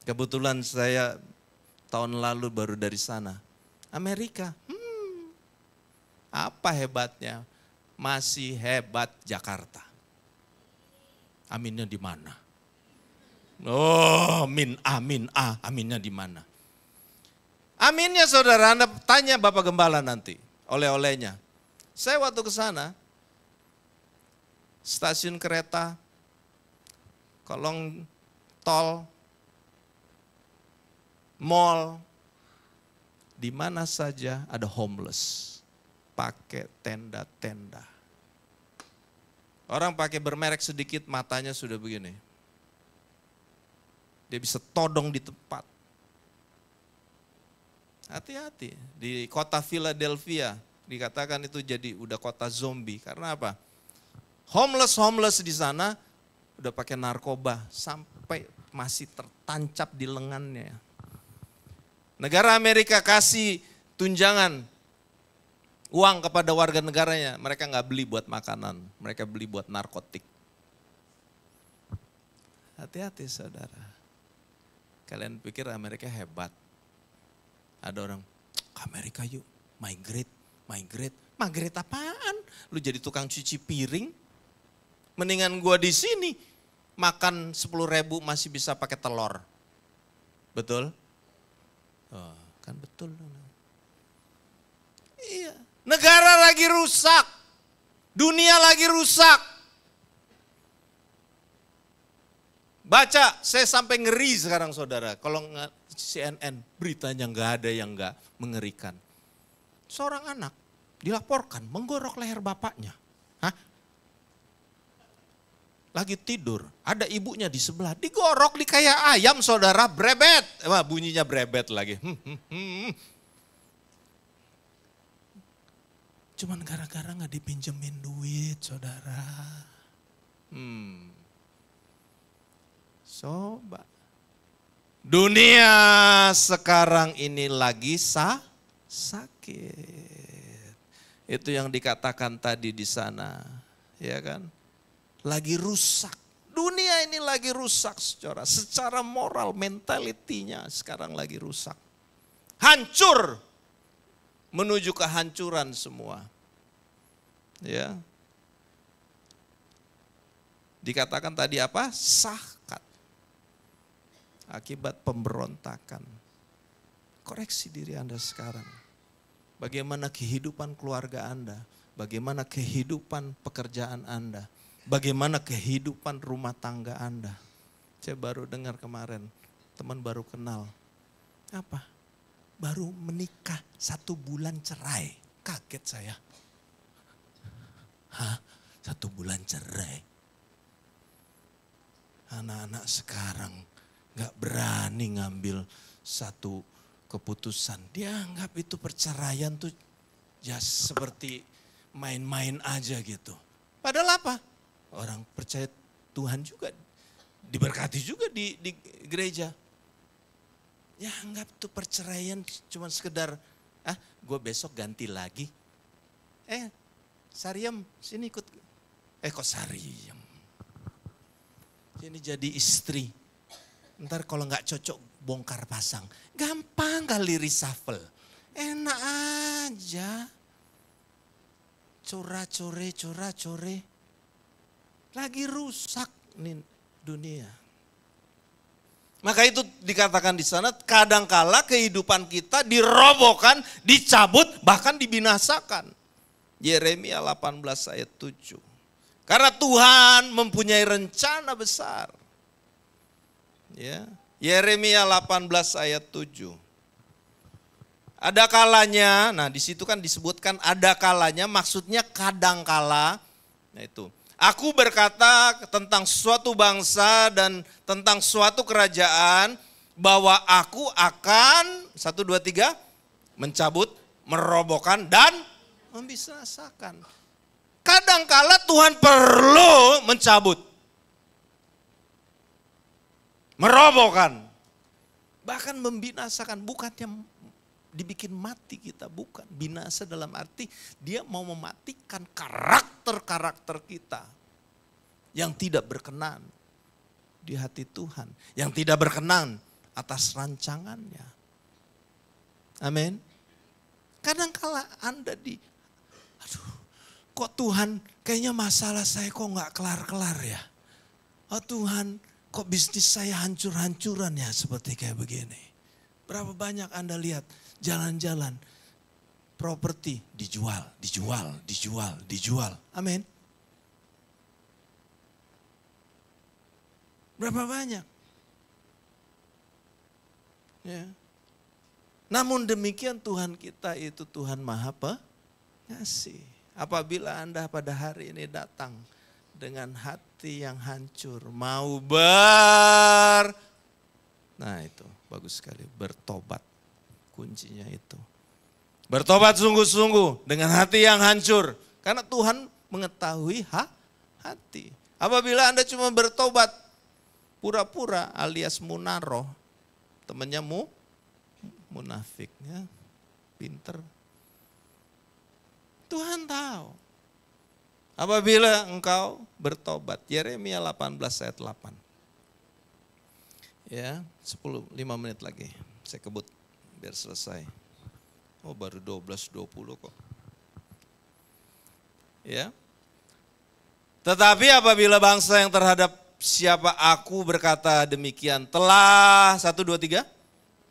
Kebetulan saya tahun lalu baru dari sana. Amerika, apa hebatnya? Masih hebat Jakarta. Aminnya di mana? Oh, aminnya di mana? Aminnya saudara, Anda tanya Bapak Gembala nanti, oleh-olehnya. Saya waktu ke sana, stasiun kereta, kolong tol, mall, di mana saja ada homeless, pakai tenda-tenda. Orang pakai bermerek sedikit, matanya sudah begini. Dia bisa todong di tempat. Hati-hati, di kota Philadelphia dikatakan itu jadi udah kota zombie. Karena apa? Homeless di sana udah pakai narkoba sampai masih tertancap di lengannya. Negara Amerika kasih tunjangan uang kepada warga negaranya. Mereka nggak beli buat makanan, mereka beli buat narkotik. Hati-hati saudara. Kalian pikir Amerika hebat. Ada orang, ke Amerika yuk, migrate. Migrate apaan? Lu jadi tukang cuci piring? Mendingan gua di sini makan 10.000 masih bisa pakai telur. Betul? Oh, kan betul. Iya. Negara lagi rusak. Dunia lagi rusak. Baca, saya sampai ngeri sekarang saudara. Kalau CNN beritanya nggak ada yang nggak mengerikan. Seorang anak dilaporkan menggorok leher bapaknya. Hah? Lagi tidur, ada ibunya di sebelah, digorok di kayak ayam saudara, brebet. Wah, bunyinya brebet lagi. Cuman gara-gara nggak dipinjemin duit saudara. Coba. Dunia sekarang ini lagi sakit. Itu yang dikatakan tadi di sana, ya kan? Lagi rusak. Dunia ini lagi rusak secara moral, mentalitinya sekarang lagi rusak. Hancur. Menuju kehancuran semua. Ya. Dikatakan tadi apa? Sakat. Akibat pemberontakan. Koreksi diri Anda sekarang. Bagaimana kehidupan keluarga Anda? Bagaimana kehidupan pekerjaan Anda? Bagaimana kehidupan rumah tangga Anda? Saya baru dengar kemarin, teman baru kenal. Apa? Baru menikah 1 bulan cerai. Kaget saya. Hah? 1 bulan cerai? Anak-anak sekarang gak berani ngambil satu keputusan. Dia anggap itu perceraian tuh ya seperti main-main aja gitu. Padahal apa? Orang percaya Tuhan juga, diberkati juga di gereja. Ya anggap tuh perceraian cuma sekedar, gue besok ganti lagi. Sariem sini ikut. Kok Sariem? Ini jadi istri. Ntar kalau gak cocok bongkar pasang. Gampang kali reshuffle. Enak aja. Cora-core. Lagi rusak nih dunia. Maka itu dikatakan di sana, kadangkala kehidupan kita dirobohkan, dicabut, bahkan dibinasakan. Yeremia 18 ayat 7. Karena Tuhan mempunyai rencana besar. Ya. Yeremia 18 ayat 7. Ada kalanya, nah di situ kan disebutkan ada kalanya, maksudnya kadangkala. Nah itu. Aku berkata tentang suatu bangsa dan tentang suatu kerajaan bahwa aku akan 1, 2, 3 mencabut, merobohkan dan membinasakan. Kadangkala Tuhan perlu mencabut, merobohkan, bahkan membinasakan, bukannya dibikin mati kita, bukan. Binasa dalam arti dia mau mematikan karakter-karakter kita yang tidak berkenan di hati Tuhan, yang tidak berkenan atas rancangannya. Amin. Kadangkala Anda kok Tuhan kayaknya masalah saya kok gak kelar-kelar ya. Oh Tuhan, kok bisnis saya hancur-hancuran ya seperti kayak begini. Berapa banyak Anda lihat jalan-jalan, properti dijual. Amin. Berapa banyak? Ya. Namun demikian Tuhan kita itu Tuhan Maha Pengasih. Apabila Anda pada hari ini datang dengan hati yang hancur, mau nah itu bagus sekali, bertobat. Kuncinya itu. Bertobat sungguh-sungguh dengan hati yang hancur. Karena Tuhan mengetahui hati. Apabila Anda cuma bertobat pura-pura alias munaroh, temannya munafik, ya, pinter. Tuhan tahu. Apabila engkau bertobat, Yeremia 18 ayat 8. Ya, 5 menit lagi, saya kebut biar selesai. Oh baru 12:20 kok. Ya. Tetapi apabila bangsa yang terhadap siapa aku berkata demikian telah 1, 2, 3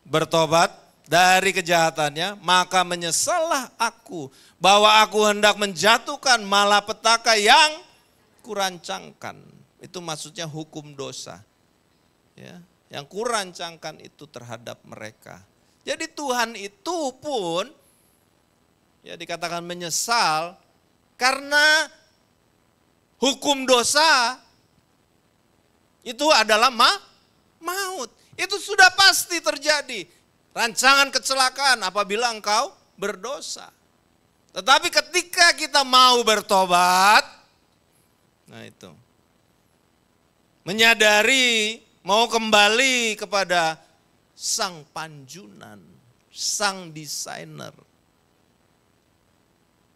bertobat, dari kejahatannya, maka menyesallah aku bahwa aku hendak menjatuhkan malapetaka yang kurancangkan. Itu maksudnya hukum dosa. Ya, yang kurancangkan itu terhadap mereka. Jadi Tuhan itu pun ya dikatakan menyesal karena hukum dosa itu adalah maut. Itu sudah pasti terjadi. Rancangan kecelakaan apabila engkau berdosa. Tetapi ketika kita mau bertobat, nah itu. Menyadari mau kembali kepada sang panjunan, sang desainer,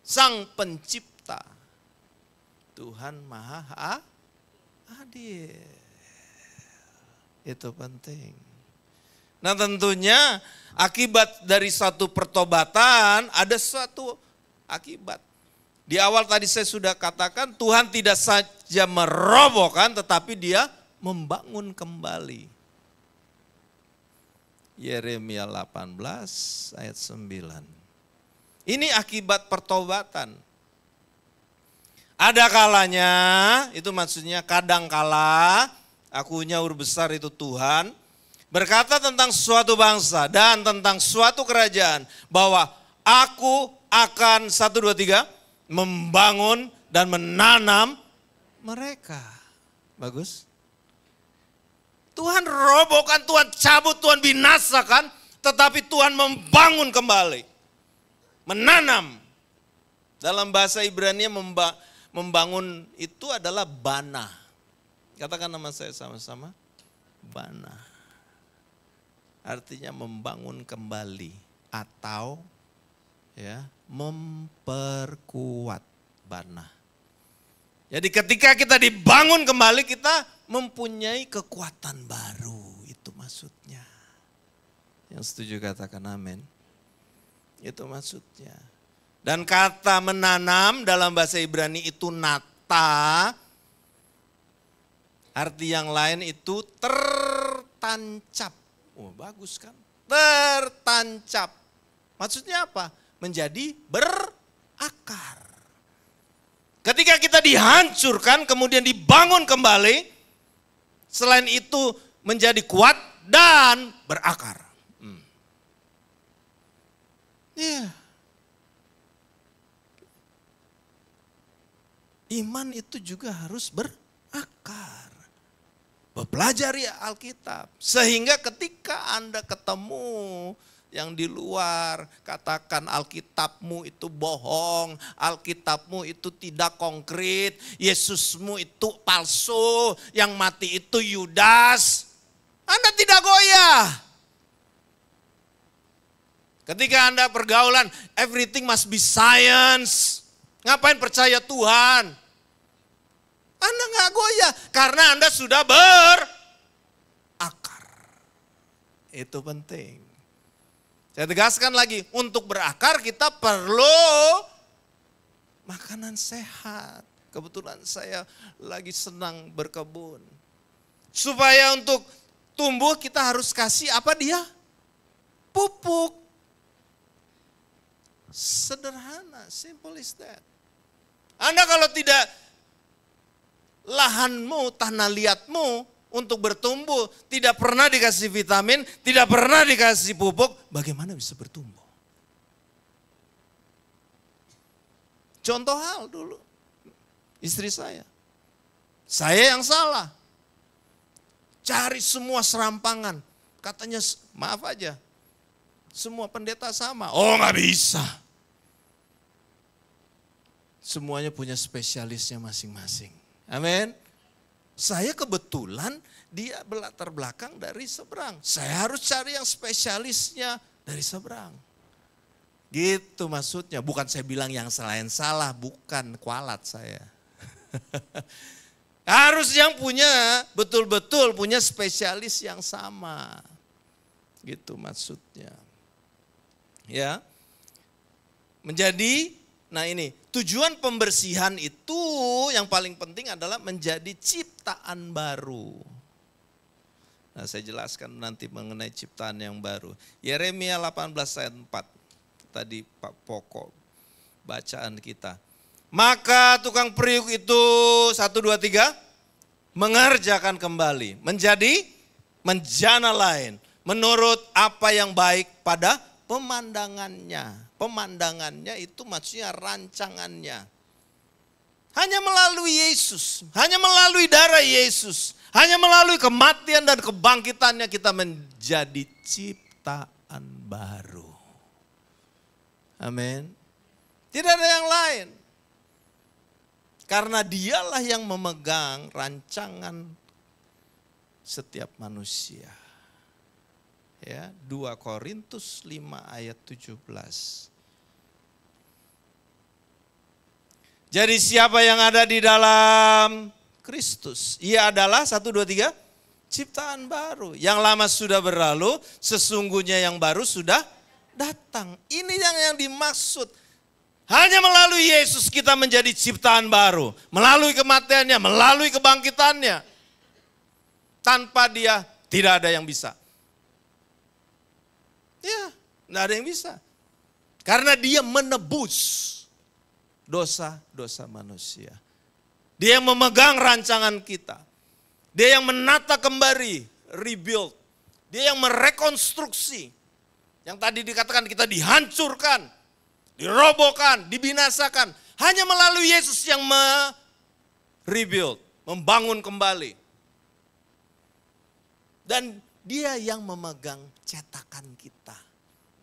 sang pencipta. Tuhan Maha Adil. Itu penting. Nah tentunya akibat dari satu pertobatan ada suatu akibat. Di awal tadi saya sudah katakan Tuhan tidak saja merobohkan tetapi dia membangun kembali. Yeremia 18 ayat 9. Ini akibat pertobatan. Ada kalanya, itu maksudnya kadang kala, aku nyaur besar itu Tuhan, berkata tentang suatu bangsa dan tentang suatu kerajaan, bahwa aku akan, 1, 2, 3, membangun dan menanam mereka. Bagus. Tuhan robohkan, Tuhan cabut, Tuhan binasakan, tetapi Tuhan membangun kembali. Menanam. Dalam bahasa Ibrani membangun itu adalah bana. Katakan nama saya sama-sama. Bana. Artinya membangun kembali atau ya memperkuat bana. Jadi ketika kita dibangun kembali kita mempunyai kekuatan baru. Itu maksudnya. Yang setuju katakan amin. Itu maksudnya. Dan kata menanam dalam bahasa Ibrani itu nata. Arti yang lain itu tertancap. Oh bagus kan? Tertancap. Maksudnya apa? Menjadi berakar. Ketika kita dihancurkan kemudian dibangun kembali. Selain itu menjadi kuat dan berakar. Iya. Iman itu juga harus berakar. Mempelajari Alkitab. Sehingga ketika Anda ketemu yang di luar, katakan Alkitabmu itu bohong, Alkitabmu itu tidak konkret, Yesusmu itu palsu, yang mati itu Yudas. Anda tidak goyah. Ketika Anda pergaulan, everything must be science. Ngapain percaya Tuhan? Anda nggak goyah karena Anda sudah berakar. Itu penting. Saya tegaskan lagi, untuk berakar kita perlu makanan sehat. Kebetulan saya lagi senang berkebun. Supaya untuk tumbuh kita harus kasih apa dia? Pupuk. Sederhana, simple is that. Anda kalau tidak lahanmu, tanah liatmu untuk bertumbuh, tidak pernah dikasih vitamin, tidak pernah dikasih pupuk, bagaimana bisa bertumbuh? Contoh hal dulu, istri saya yang salah. Cari semua serampangan, katanya maaf aja, semua pendeta sama. Oh nggak bisa. Semuanya punya spesialisnya masing-masing. Amin. Saya kebetulan dia berlatar belakang dari seberang. Saya harus cari yang spesialisnya dari seberang. Gitu maksudnya. Bukan saya bilang yang selain salah, bukan kualat saya. Harus yang punya, betul-betul punya spesialis yang sama. Gitu maksudnya. Ya. Menjadi, nah ini, tujuan pembersihan itu yang paling penting adalah menjadi ciptaan baru. Nah, saya jelaskan nanti mengenai ciptaan yang baru. Yeremia 18 ayat 4. Tadi Pak pokok bacaan kita. Maka tukang periuk itu 1, 2, 3 mengerjakan kembali. Menjadi menjana lain. Menurut apa yang baik pada pemandangannya. Pemandangannya itu maksudnya rancangannya. Hanya melalui Yesus, hanya melalui darah Yesus, hanya melalui kematian dan kebangkitannya kita menjadi ciptaan baru. Amin. Tidak ada yang lain. Karena dialah yang memegang rancangan setiap manusia. Ya, 2 Korintus 5 ayat 17. Jadi siapa yang ada di dalam Kristus? Ia adalah 1, 2, 3 ciptaan baru. Yang lama sudah berlalu, sesungguhnya yang baru sudah datang. Ini yang dimaksud. Hanya melalui Yesus kita menjadi ciptaan baru. Melalui kematiannya, melalui kebangkitannya. Tanpa dia tidak ada yang bisa. Ya, tidak ada yang bisa. Karena dia menebus dosa-dosa manusia. Dia yang memegang rancangan kita. Dia yang menata kembali, rebuild. Dia yang merekonstruksi. Yang tadi dikatakan kita dihancurkan, dirobohkan, dibinasakan. Hanya melalui Yesus yang merebuild, membangun kembali. Dan dia yang memegang cetakan kita.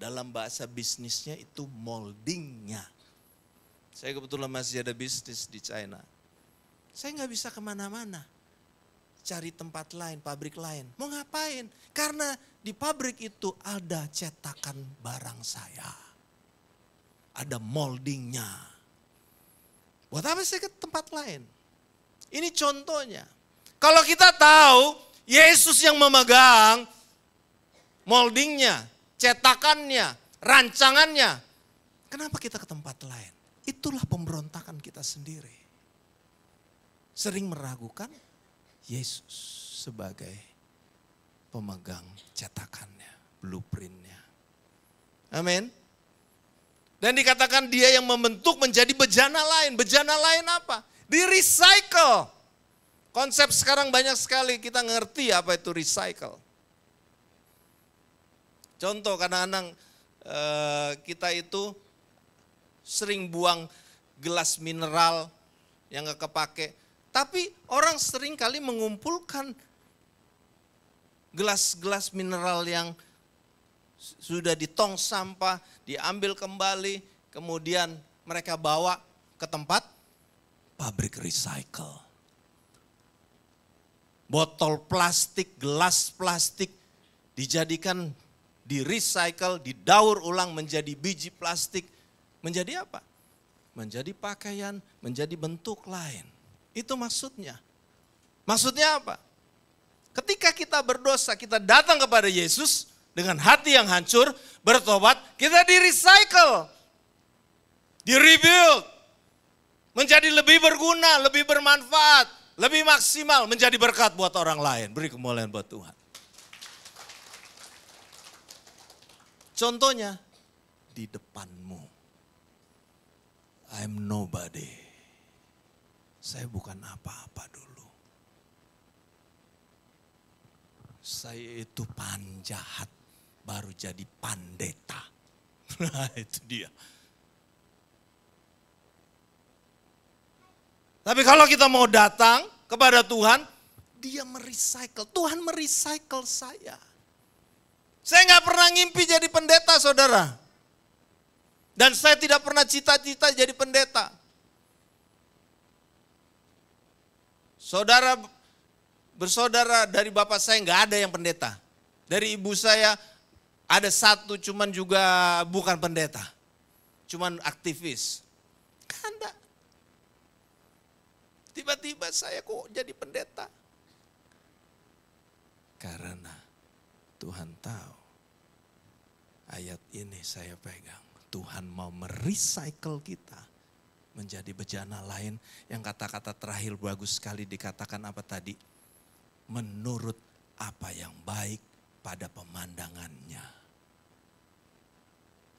Dalam bahasa bisnisnya itu moldingnya. Saya kebetulan masih ada bisnis di China. Saya nggak bisa kemana-mana. Cari tempat lain, pabrik lain. Mau ngapain? Karena di pabrik itu ada cetakan barang saya. Ada moldingnya. Buat apa saya ke tempat lain? Ini contohnya. Kalau kita tahu Yesus yang memegang moldingnya, cetakannya, rancangannya. Kenapa kita ke tempat lain? Itulah pemberontakan kita sendiri. Sering meragukan Yesus sebagai pemegang cetakannya, blueprintnya. Amin. Dan dikatakan dia yang membentuk menjadi bejana lain. Bejana lain apa? Di-recycle. Konsep sekarang banyak sekali kita ngerti apa itu recycle. Contoh kadang-kadang kita itu sering buang gelas mineral yang gak kepake. Tapi orang sering kali mengumpulkan gelas-gelas mineral yang sudah di tong sampah, diambil kembali, kemudian mereka bawa ke tempat pabrik recycle. Botol plastik, gelas plastik dijadikan, di-recycle, didaur ulang menjadi biji plastik. Menjadi apa? Menjadi pakaian, menjadi bentuk lain. Itu maksudnya. Maksudnya apa? Ketika kita berdosa, kita datang kepada Yesus dengan hati yang hancur, bertobat, kita di-recycle, di-rebuild, menjadi lebih berguna, lebih bermanfaat, lebih maksimal, menjadi berkat buat orang lain. Beri kemuliaan buat Tuhan. Contohnya, di depanmu. I'm nobody. Saya bukan apa-apa dulu. Saya itu penjahat, baru jadi pendeta. Nah itu dia. Tapi kalau kita mau datang kepada Tuhan, dia merecycle. Tuhan merecycle saya. Saya nggak pernah ngimpi jadi pendeta, saudara. Dan saya tidak pernah cita-cita jadi pendeta. Saudara bersaudara dari bapak saya nggak ada yang pendeta. Dari ibu saya ada satu, cuman juga bukan pendeta. Cuman aktivis. Ada. Tiba-tiba saya kok jadi pendeta. Karena Tuhan tahu ayat ini saya pegang. Tuhan mau merecycle kita menjadi bejana lain, yang kata-kata terakhir bagus sekali dikatakan apa tadi? Menurut apa yang baik pada pemandangannya.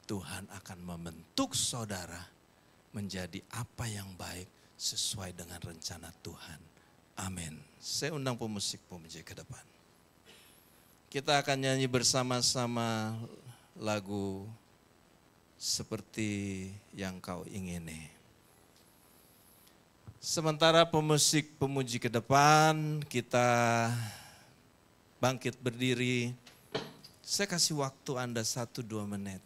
Tuhan akan membentuk saudara menjadi apa yang baik sesuai dengan rencana Tuhan. Amin. Saya undang pemusik-pemuji ke depan. Kita akan nyanyi bersama-sama lagu Seperti Yang Kau Ingini. Sementara pemusik-pemuji ke depan, kita bangkit berdiri. Saya kasih waktu Anda 1-2 menit.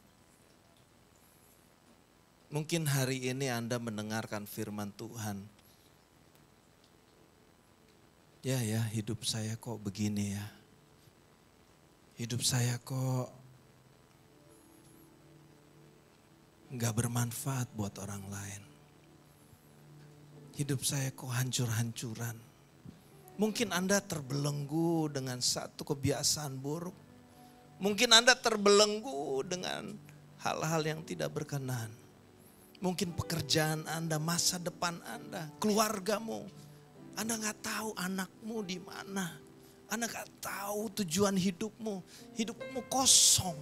Mungkin hari ini Anda mendengarkan firman Tuhan. Ya hidup saya kok begini ya. Hidup saya kok nggak bermanfaat buat orang lain. Hidup saya kok hancur-hancuran. Mungkin Anda terbelenggu dengan satu kebiasaan buruk. Mungkin Anda terbelenggu dengan hal-hal yang tidak berkenan. Mungkin pekerjaan Anda, masa depan Anda, keluargamu. Anda nggak tahu anakmu di mana. Anda nggak tahu tujuan hidupmu. Hidupmu kosong.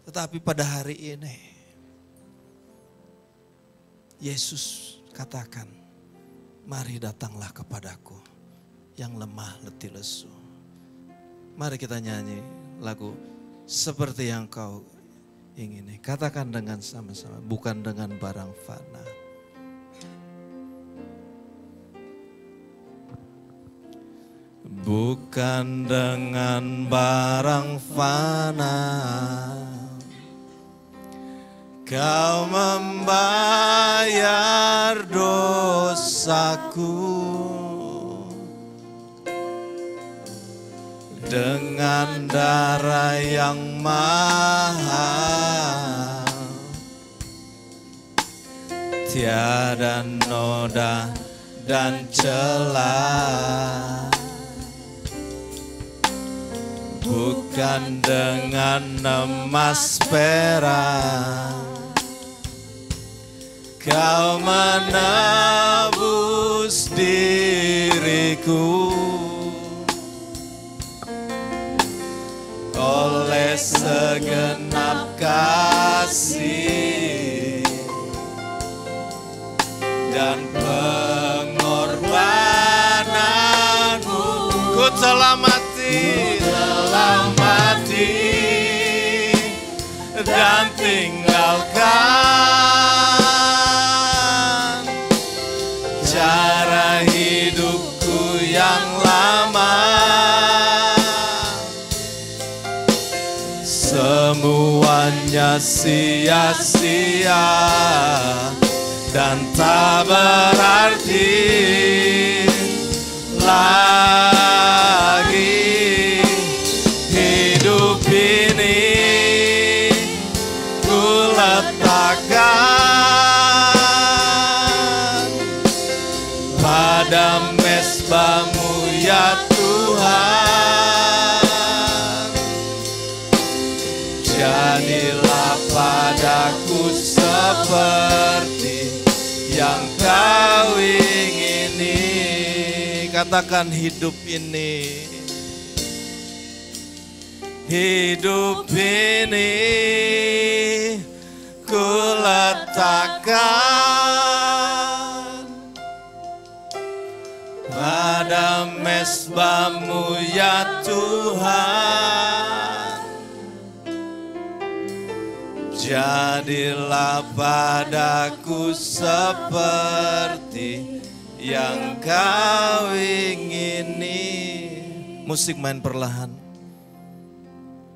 Tetapi pada hari ini, Yesus katakan, mari datanglah kepadaku yang lemah, letih, lesu. Mari kita nyanyi lagu Seperti Yang Kau Ingini. Katakan dengan sama-sama, bukan dengan barang fana. Bukan dengan barang fana Kau membayar dosaku. Dengan darah yang mahal, tiada noda dan celah. Bukan dengan emas perak Kau menebus diriku. Oleh segenap kasih dan pengorbananmu, ku telah mati dan tinggalkan cara hidupku yang lama. Semuanya sia-sia dan tak berarti lagi. Hidup ini ku letakkan pada mezbah-Mu ya Tuhan. Jadilah padaku seperti yang Kau ingini. Katakan hidup ini. Hidup ini ku letakkan pada mezbah-Mu ya Tuhan. Jadilah padaku seperti yang Kau ingini. Musik main perlahan.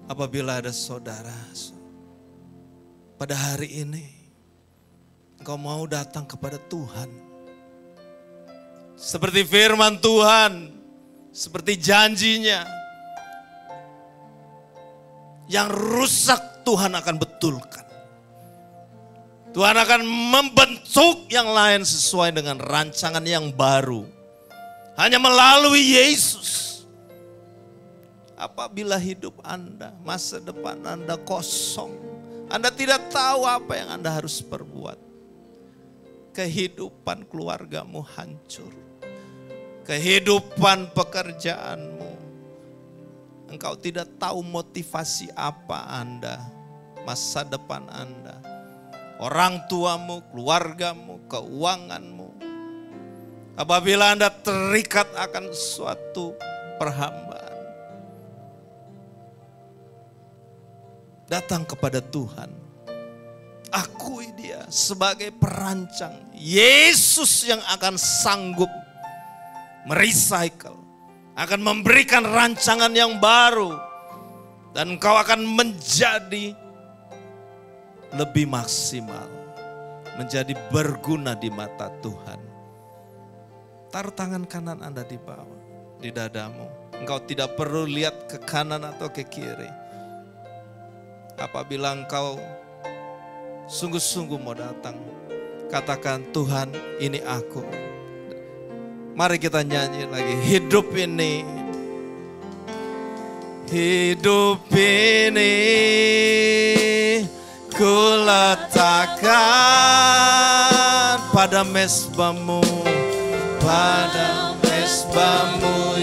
Apabila ada saudara pada hari ini engkau mau datang kepada Tuhan, seperti firman Tuhan, seperti janjinya, yang rusak Tuhan akan betulkan. Tuhan akan membentuk yang lain sesuai dengan rancangan yang baru. Hanya melalui Yesus. Apabila hidup Anda, masa depan Anda kosong. Anda tidak tahu apa yang Anda harus perbuat. Kehidupan keluargamu hancur. kehidupan pekerjaanmu. Engkau tidak tahu motivasi apa Anda, masa depan Anda, orang tuamu, keluargamu, keuanganmu. Apabila Anda terikat akan suatu perhambaan, datang kepada Tuhan. Akui Dia sebagai perancang. Yesus yang akan sanggup merecycle, akan memberikan rancangan yang baru, dan engkau akan menjadi lebih maksimal, menjadi berguna di mata Tuhan. Taruh tangan kanan Anda di bawah, di dadamu. Engkau tidak perlu lihat ke kanan atau ke kiri. Apabila engkau sungguh-sungguh mau datang, katakan, Tuhan, ini aku. Mari kita nyanyi lagi. Hidup ini ku letakkan pada mezbamu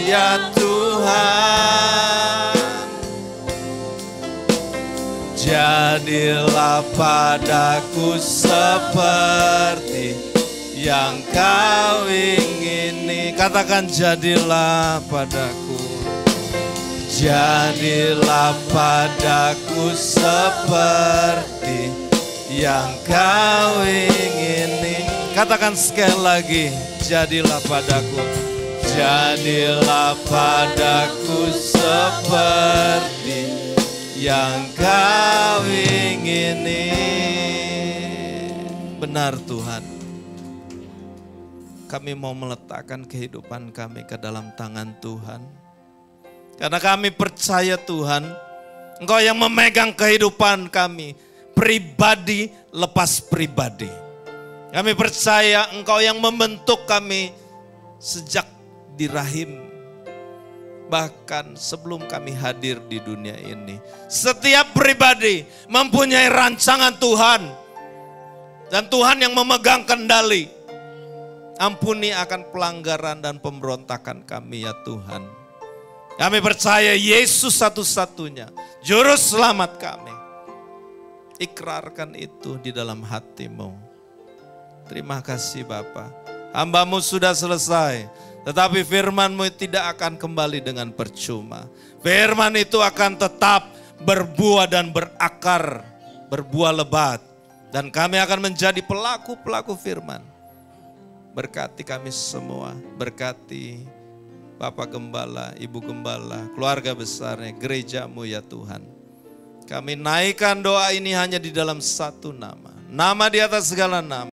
ya Tuhan. Jadilah padaku seperti yang kau ingini. Katakan, jadilah padaku. Jadilah padaku seperti yang kau ingini. Katakan sekali lagi, jadilah padaku. Jadilah padaku seperti yang kau ingini. Benar Tuhan. Kami mau meletakkan kehidupan kami ke dalam tangan Tuhan. Karena kami percaya Tuhan, Engkau yang memegang kehidupan kami, pribadi lepas pribadi. Kami percaya Engkau yang membentuk kami sejak di rahim. Bahkan sebelum kami hadir di dunia ini. Setiap pribadi mempunyai rancangan Tuhan. Dan Tuhan yang memegang kendali. Ampuni akan pelanggaran dan pemberontakan kami ya Tuhan. Kami percaya Yesus satu-satunya juru selamat kami. Ikrarkan itu di dalam hatimu. Terima kasih Bapa. Hamba-Mu sudah selesai. Tetapi firman-Mu tidak akan kembali dengan percuma. Firman itu akan tetap berbuah dan berakar. Berbuah lebat. Dan kami akan menjadi pelaku-pelaku firman. Berkati kami semua, berkati Bapak Gembala, Ibu Gembala, keluarga besarnya, gereja-Mu ya Tuhan. Kami naikkan doa ini hanya di dalam satu nama. Nama di atas segala nama.